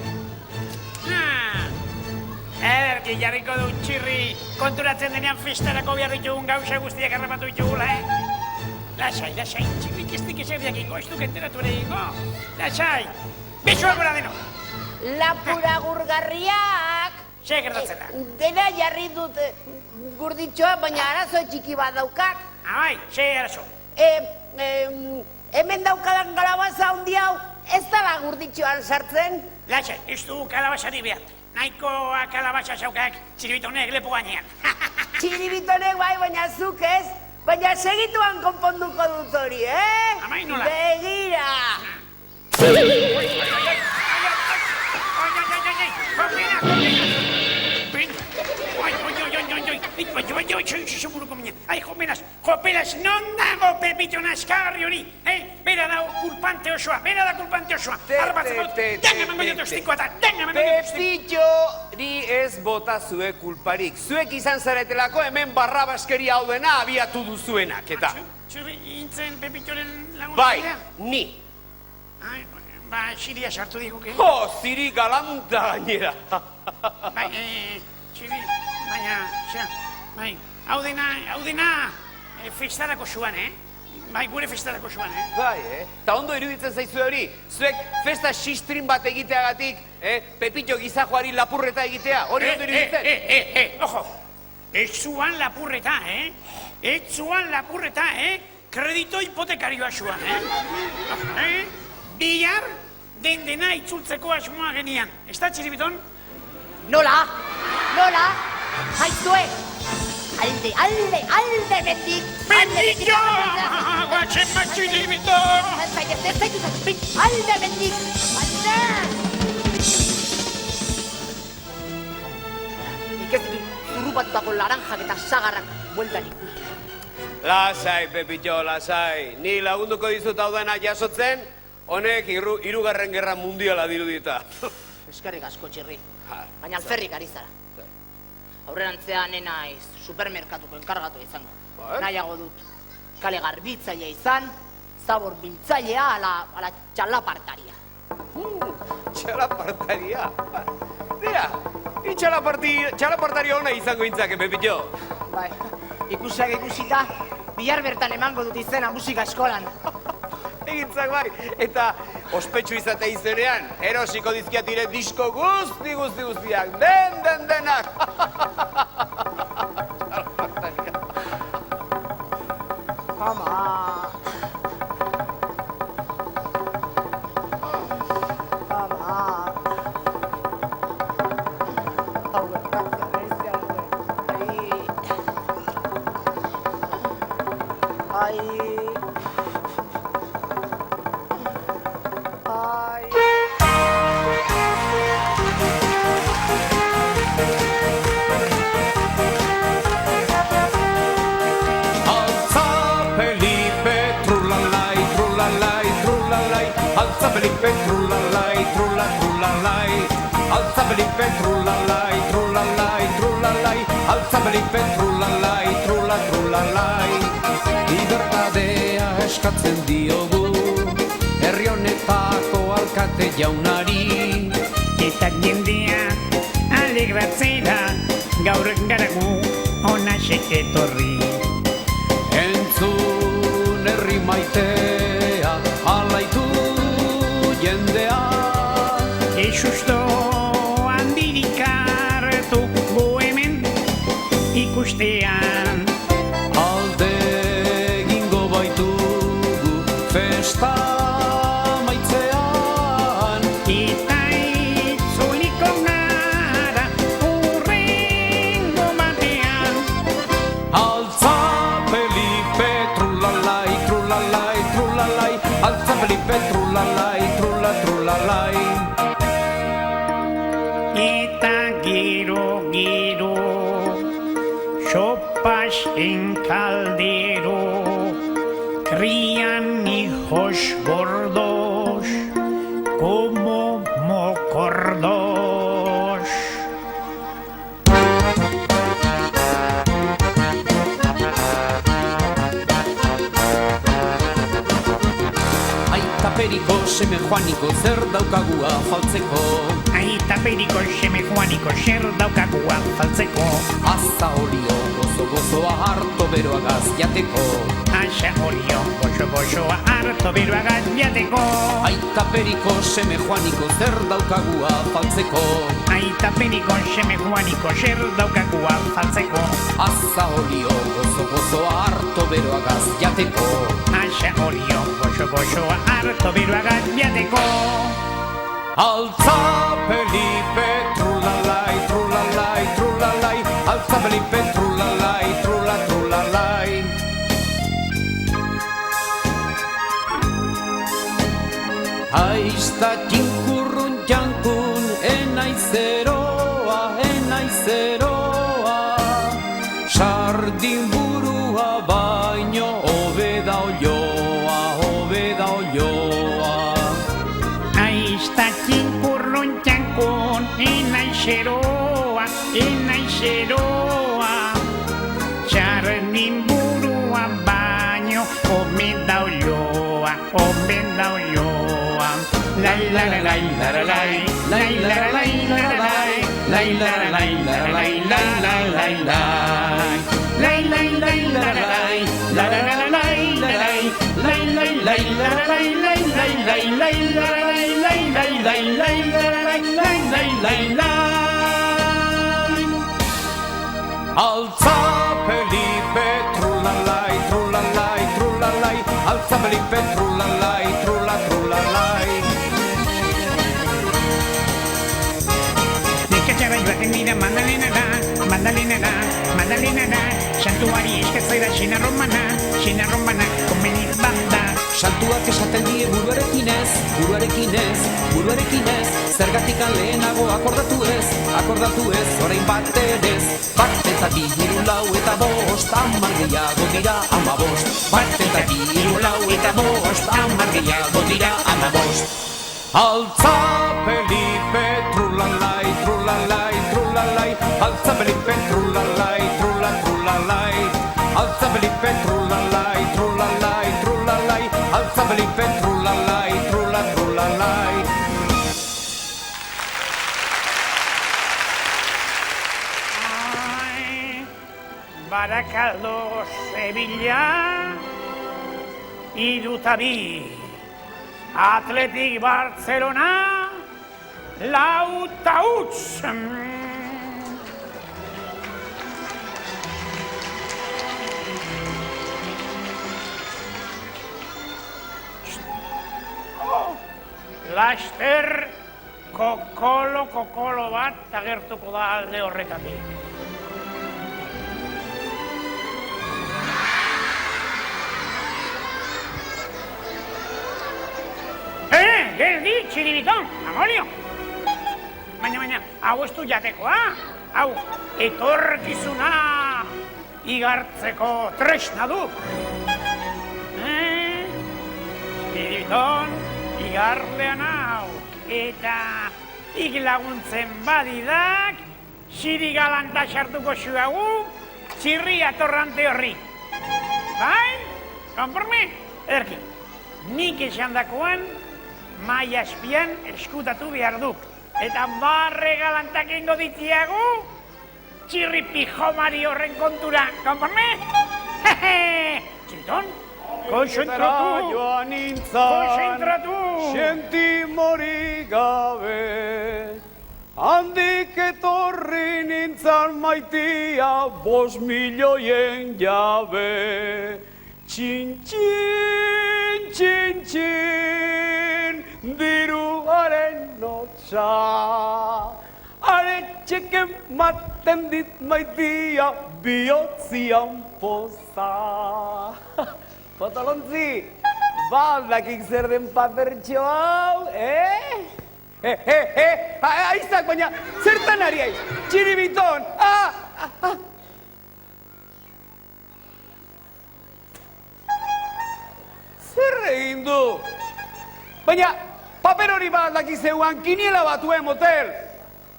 Ederki jarriko du txirri konturatzen denean festarako behar ditugun gauza guztiak harrapatu ditugula, Lasai, txirrik ez dik ezer diakiko, ez duk enteratu ere egingo. Lasai! Besoak gora deno! Lapura gurgarriak. Ze gertatzen da? Dena jarri dut gurditxoa, baina arazo txiki bat daukat. Bai, ze arazo? Hemen daukadan galabaza handi hau, ez dala gurditxoan sartzen. Lasai, ez du kalabazari behar. Nahikoa kalabaza zaukak txiribitonek lepo gainean. Txiribitonek bai, baina zuk ez. Baina segituan konponduko dut hori, Amai nola? Begira! Ai, jopelas, non dago Pepitxo naskarri hori? Bera da kulpante osoa, Pepitxo, ni ez bota zuek kulparik. Zuek izan zaretelako hemen barrabaskeria hau dena abiatu duzuenak, eta... Txurri, intzen Pepitxoren Bai, laguntzea? ni. Ba, xiria sartu diguke. Ziri galanta gainera. Bai, txiri, baina, bai, hau dena festarako zuan, Bai, gure festarako zuan, Bai, eta ondo iruditzen zaizu hori, zuek festa xistrin bat egiteagatik, Pepitxo gizajoari lapurreta egitea, hori ondo iruditzen? Ojo, ez zuan lapurreta, Ez zuan lapurreta, Kredito hipotekarioa zuan, Bihar, dena itzultzeko asmoa genian. Ez da, txiribiton? Nola? Haiztue! Alde betik! Pepitxo! Guatzen matxu, txiribiton! Alde betik! Nik ez ditu zurrupatutako laranjak eta sagarrak bueltan ikusi. Lasai, Pepitxo, lasai. Ni lagunduko dizut hau dena jasotzen, honek hirugarren gerra mundiala dirudita. Eskerrik asko, txirri. Baina alferrik ari zara. Aurrerantzean naiz supermerkatuko enkargatu izango. Nahiago dut kale garbitzailea izan, zabor biltzailea ala txalapartaria. Txalapartaria? Dira, txalapartaria hona izango intzake, Pepitxo. Bai, ikusiak ikusita, bihar bertan emango dut izena musika eskolan. Egintzak bai, eta ospetsu izatea izenean, erosiko dizkiatire disko guztiak, denak. Ama! Hau gertatzen Ai! Altzapelipe trulalai, trulalai, Altzapelipe trulalai, trulalai, trulalai, Altzapelipe trulalai, trulalai. Libertadea eskatzen diogu herri honetako alkate jaunari. Eta jendea alegratzera gaur garagu onaxe etorri. Entzun herri maitea alaitu jendea. Susto handirik hartu gu hemen ikustean. Alde egingo baitugu festa maitzean. Eta itzuliko gara urrengo batean. Altzapelipe trulalai, trulalai, trulalai, Altzapelipe trulalai, trulalai. Eta gero, sopas en caldero, crían hijos gordos como mocordos. Aita periko seme joaniko zer daukagu afaltzeko. Aita periko seme joaniko zer daukagu afaltzeko. Aza olio gozo-gozoa harto beroagaz jateko. Asa olio gozo-gozoa harto beroagaz jateko. Aita periko seme joaniko zer daukagu afaltzeko. Aita periko seme joaniko zer daukagu afaltzeko. Aza olio gozo-gozoa harto beroagaz jateko. Asa olio gozo-gozoa harto beroagaz jateko. Altzapelipe trulalai, trulalai, trulalai, Altzapelipe trulalai, trulalai. Aizta txinkurrun jankun enaizeroa, enaizeroa. Sardin burua baino hobeda olioa, hobeda olioa. Aizta txinkurrun txankun enaizeroa, enaizeroa. Txardin burua baino hobeda olioa, hobeda olioa. Lai la la lai la la lai, lai la la lai la la lai, lai la la lai la la lai, lai la la lai lai. Lai lai lai la la lai, la la la la lai la lai, lai lai lai la la lai, lai lai lai lai la la lai, lai lai lai lai la la lai, lai lai lai lai. Altzapelipe trulalai, trulalai, trulalai, Altzapelipe trulalai, trulalai. Nekatxara joaten dira mandalinara, mandalinara, mandalinara. Santuari eskatzera xena romana, komeniz banda. Santuak esaten die buruarekin ez, buruarekin ez, buruarekin ez. Zergatik lehenago akordatu ez, orain bat edez. Bat eta bi, hiru, lau eta bost, 10 gehiago dira 15. Bat eta bi, hiru, lau eta bost, 10 gehiago dira 15. Altzapelipe trulalai, trulalai, trulalai, Altzapelipe trulalai, trulalai, Altzapelipe trulalai, trulalai, trulalai, Altzapelipe trulalai, trulalai. Barakaldo, Sevilla, Idutabi, Atletik Barcelona, Lautauts. Laster, kokolo bat agertuko da alde horretatik. Geldi, txiribiton, amolio. Baina, hau ez du jatekoa. Hau, etorkizuna igartzeko tresna du. Txiribiton, igarlean hau, eta ik laguntzen badidak, ziri galanta sartuko zuagu, txirri atorrante horri. Bai? Konforme? Erki, nik esan dakoan, maia espian eskutatu behar duk. Eta barre galantak ingo ditiagu, txirri pijomari horren kontura. Konforme? Txiriton? Konzentratu! Joan nintzan, Konzentratu! sentimorik gabe. Handik etorri nintzan maitia, 5 milioien jabe. Txin, txin, txin, txin, diruaren notza. Are txeken maten dit maitia, bihotzian poza. Potolontzi, baldakik zer den papertxo hau, Aizak, baina zertan ari aiz? Txiribiton! Zer egin du? Baina paper hori baldakik zeuan kiniela batuen motel.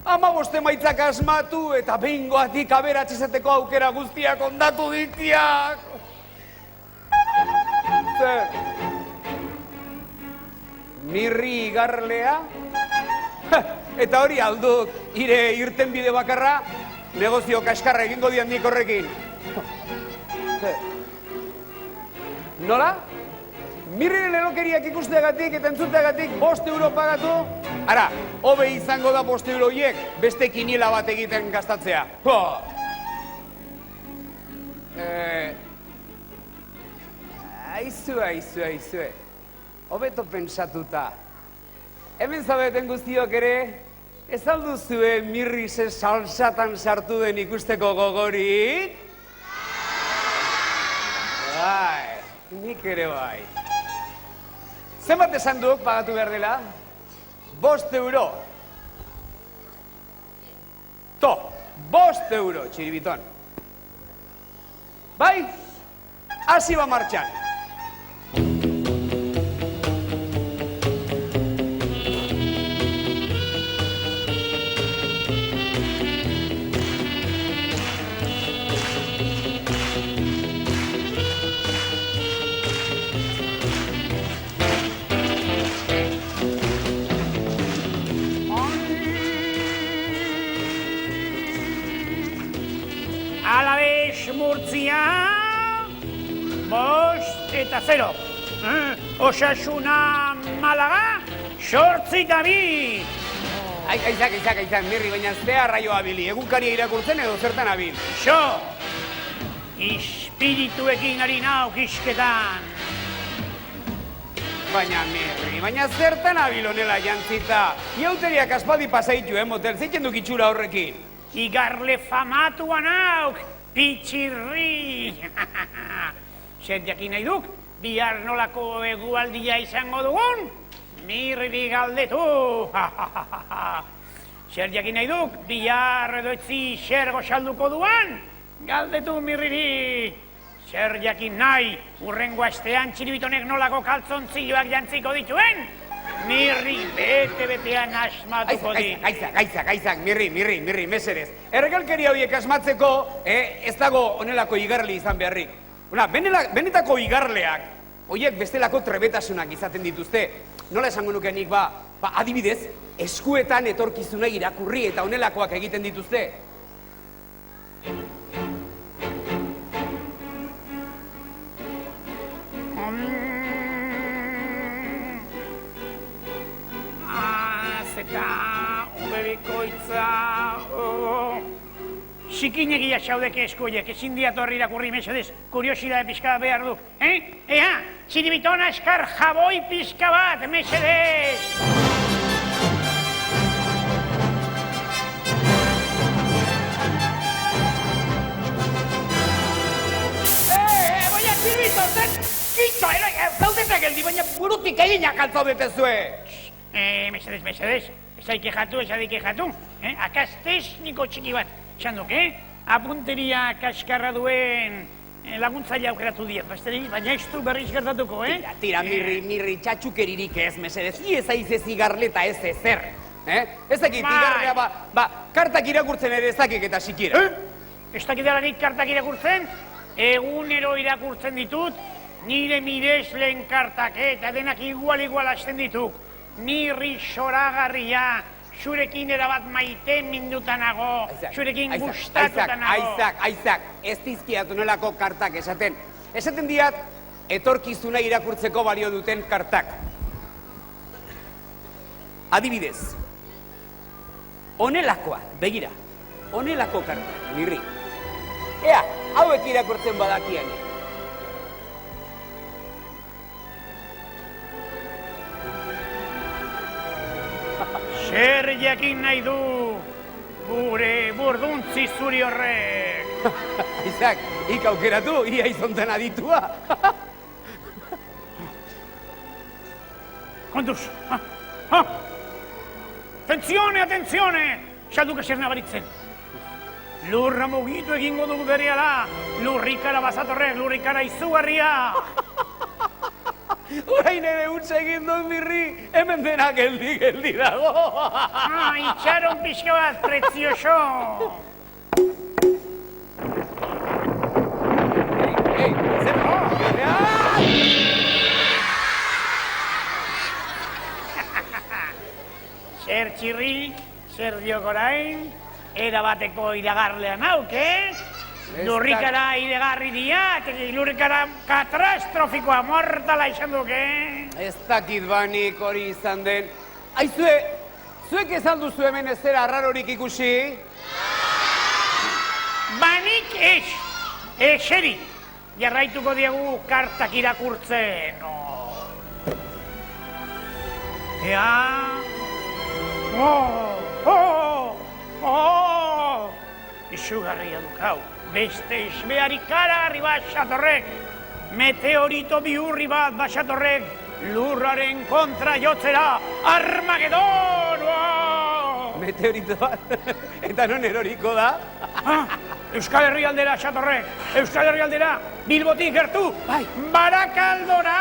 15 emaitzak asmatu eta behingoatik aberatxizateko aukera guztiak ondatu ditiak. Zer? Mirri igarlea? Eta hori alduk, ire irten bide bakarra, negozio kaskarra egingo dian nik horrekin. Nola? Mirriren elokeriak ikusteagatik eta entzuteagatik 5 euro pagatu? Ara, hobe izango da 5 euro hiek beste kiniela bat egiten gastatzea. Aizue. Hobeto pensatuta. Hemen zabeten guztiok ere, ez alduzue Mirri ze salsatan sartu den ikusteko gogorik? Bai, nik ere bai. Zenbat esan duk pagatu behar dela? 5 euro. 5 euro, txiribiton. Bai, hasi ba martxan. Alabez Murtzia, 5 eta 0. Osasuna Malaga, 8 eta 2. Aizak, Mirri, baina zea arraio abili. Egunkaria irakurtzen edo zertan abil. Xo, espirituekin ari nauk isketan. Baina, Mirri, baina zertan abil honela jantzita. Iauteriak aspaldi pasaitu, motel, zeitzen duk itxura horrekin. Igarle famatuan hauk, pitxirri. Zer jakin nahi duk, bihar nolako egualdia izango dugun? Mirri galdetu. Zer jakin nahi duk, bihar edo etzi zer goxalduko duan? Galdetu Mirriri. Zer jakin nahi, urrengo astean txiribitonek nolako kaltzontzioak jantziko dituen? Mirri, bete-betean asmatuko dit. Aizak, Mirri, meserez. Erregalkeria horiek asmatzeko, ez dago onelako igarli izan beharrik. Benetako igarleak, horiek bestelako trebetasunak izaten dituzte. Nola esango nuke nik adibidez, eskuetan etorkizuna irakurri eta onelakoak egiten dituzte. Eta obebikoitza... Sikinegia xaudeke eskuiek, ezin diatorri irakurri mesedez, kuriosidade pixka behar duk. Ea, txiribiton askar jaboi pixka bat, mesedez! Baina txiribiton, zen kitxo, zaudeta geldi, baina burutik eginak altzaudetezue. Mesedez, esai kejatu, esadi kejatu. Akaz tekniko txiki bat, txanduk, apunteria kaskarra duen laguntzaile aukeratu diet, besterik, baina ez du berriz gertatuko, Tira, mirri, txatxukeririk ez, mesedez, ez aiz ez igarleta ez ezer. Ez dakit, Bai. igarlea, kartak irakurtzen ere ez dakik eta sikiera. Ez dakitaranik kartak irakurtzen, egunero irakurtzen ditut, nire miresleen kartak, eta denak igual hasten dituk. Mirri xoragarria, zurekin erabat maite mindutanago, zurekin gustatutanago. Aizak, ez dizkiatu nolako kartak esaten. Esaten diat, etorkizuna irakurtzeko balio duten kartak. Adibidez, honelakoa, begira, honelako kartak, mirri. Ea, hauek irakurtzen badakian. Zer jakin nahi du gure burduntzi zuri horrek? Aizak, ik aukeratu, ia izontan aditua. Kontuz! Atenzione! Salduka zer nabaritzen. Lurra mugitu egingo dugu berehala, lurrikara bazatorrek, lurrikara izugarria. Orain ere utza egin dut, mirri, hemen dena geldi dago. Itxaron pixka bat, prezioso. Zer txirri, zer diok orain, erabateko iragarlean hauk, Lurrikara iragarri diat, lurrikara katastrofikoa mortala izan duke. Ez dakit banik hori izan den. Aizue, zuek ez alduzu hemen ez zera arrarorik ikusi? Banik ez, eseri, jarraituko diegu kartak irakurtzen. Ea, izugarria duk hau. Beste esmeari karagarri bat xatorrek, meteorito bihurri bat xatorrek, lurraren kontra jotzera, Armagedon! Meteorito bat? Eta non eroriko da? Euskal Herrialdera xatorrek, Euskal Herrialdera, Bilbotik gertu, Barakaldora!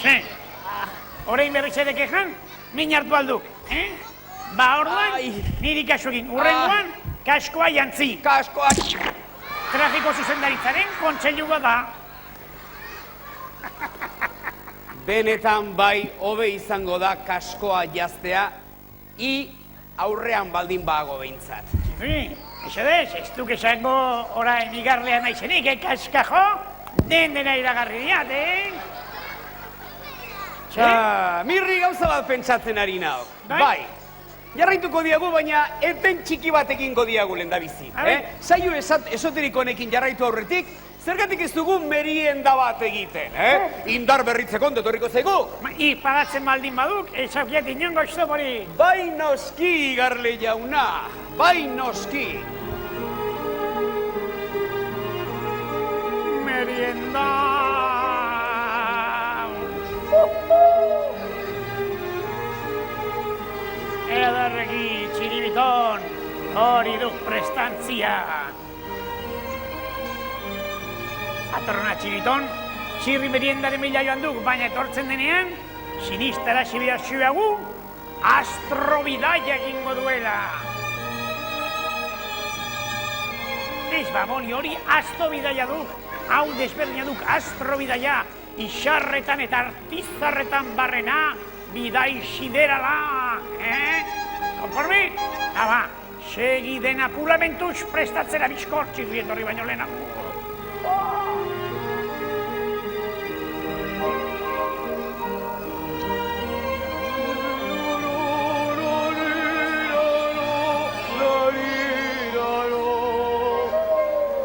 Ze, orain berriz ere kejan? Min hartu alduk, Ba orduan, niri kasu egin. Urrengoan, kaskoa jantzi. Kaskoa! Trafiko zuzendaritzaren kontseilua da. Benetan bai hobe izango da kaskoa jaztea, aurrean baldin bago behintzat. Ez duk esango orain igarlea naizenik, kaskajo, dena iragarri diat, Mirri gauza bat pentsatzen ari naok. Bai. Jarraituko diagu, baina eten txiki bat egingo diagu lehendabizi. Saio esoteriko honekin jarraitu aurretik, zergatik ez dugu merienda bat egiten, Indar berritzeko ondo etorriko zaigu. Pagatzen baldin baduk, ezaukiet inongo estopori. Bai noski, Igarle jauna, bai noski. Merienda. Ederregi txiribiton, hori duk prestantzia. Patrona txiribiton, txirri meriendaren mila joan duk, baina etortzen denean, sinistara zibidazuagu, astrobidaia egingo duela. Ez baboni hori astrobidaia duk, hau desberdina duk astrobidaia, isarretan eta artizarretan barrena, bidai siderala, Konformi? Ba, segi den apulamentuz prestatzera bizkor txirri etorri baino lehenago.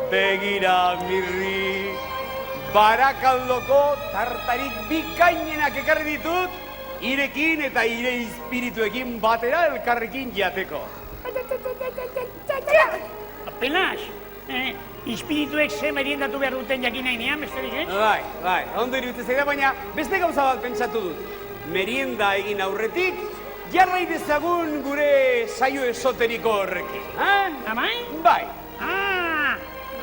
Begira, Mirri, Barakaldoko tartarik bikainenak ekarri ditut, irekin eta ire espirituekin batera elkarrekin jateko. Apenas, espirituek ze meriendatu behar duten jakin nahi nean, besterik, Bai, ondo iruditzen zaida, baina beste gauza bat pentsatu dut. Merienda egin aurretik, jarrai dezagun gure saio esoteriko horrekin, eh? Amai? Bai.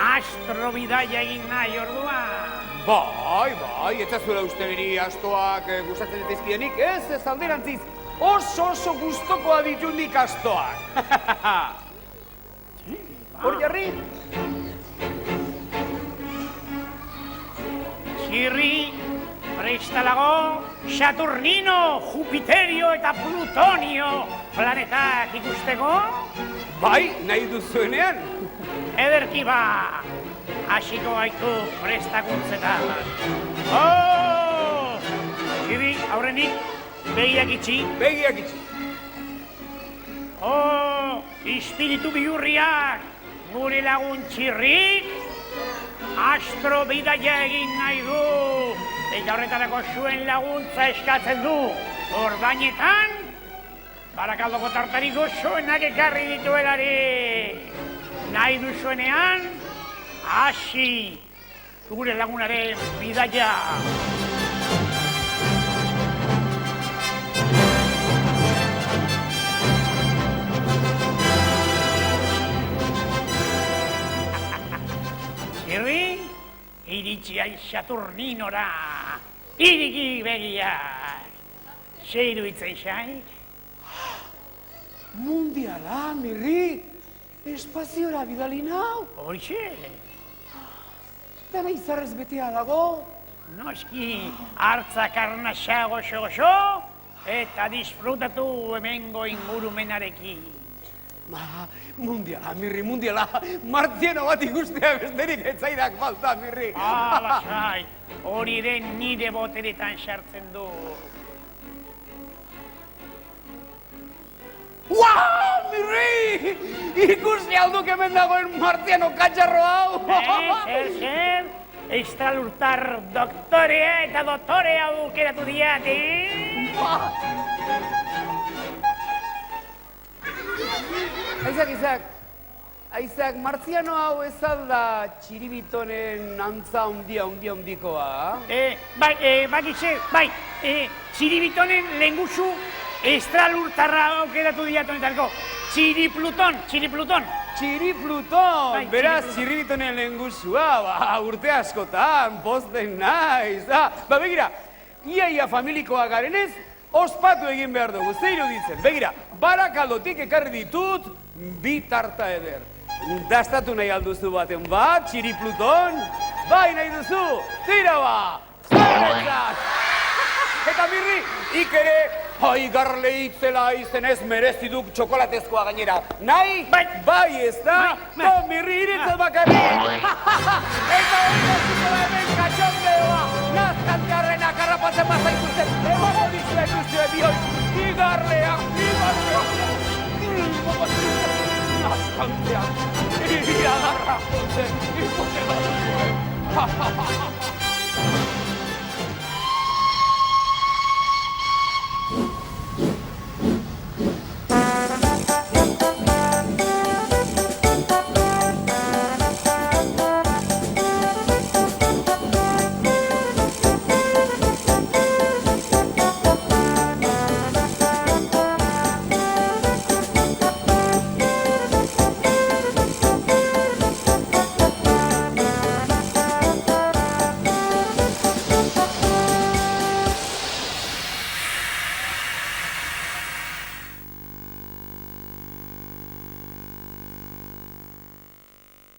Astro bidaia egin nahi orduan. Bai, eta zuela uste beri astoak gustatzen dizkienik, ez alderantziz, oso gustokoa ditu nik astoak. Hor jarri? Txirri, prestalago, Saturnino, Jupiterio eta Plutonio planetak ikusteko? Bai, nahi duzuenean. Ederki ba, hasiko gaitu prestakuntzetan. Txirri, aurrenik, begiak itxi. Begiak itxi. Espiritu bihurriak, gure lagun Txirrik, astro bidaia egin nahi du. Eta horretarako zuen laguntza eskatzen du. Ordainetan, Barakaldoko tartariko zuenak ekarri dituelari. Nahi duzuenean, hasi gure lagunaren bidaia. Txirri, iritsi aiz Saturninora. Iriki begiak. Ze iruditzen zaik? Mundiala, Mirri, espaziora bidali nau. Hoxe, Dena izarrez betea dago. noski hartza karnasa goxo-goxo eta disfrutatu hemengo ingurumenarekin. Mundiala, Mirri, mundiala. Martziano bat ikustea besterik etzaidak falta, Mirri. Lasai, hori den nire boteretan sartzen du. Uau, Mirri! Ikusi alduk hemen dagoen Martziano katxarro hau! Zer, estralurtar doktorea eta doktorea aukeratu diate. Aizak, Martziano hau ez alda Txiribitonen antza handikoa? Txiribitonen lehenguzu estralurtarra aukeratu diatonetarko. Txiripluton. Txiripluton! Bai, Beraz, Txiripluton. Txiribitonen lehengusua, urte askotan, pozten naiz. Begira, iaia familikoa garenez, ospatu egin behar dugu, ze iruditzen. Begira, Barakaldotik ekarri ditut, bi tarta eder. Dastatu nahi alduzu baten bat, Txiripluton? Bai nahi duzu, tira ba! Zerretzat! Eta Mirri, ikere, garle itzela izenez mereziduk txokolatezkoa gainera. Nahi? Bai ez da? Mirri, iritzat bakarri! Eta hori da hemen katxondeoa! Nazkantearrena karrapatzen bazaituzten!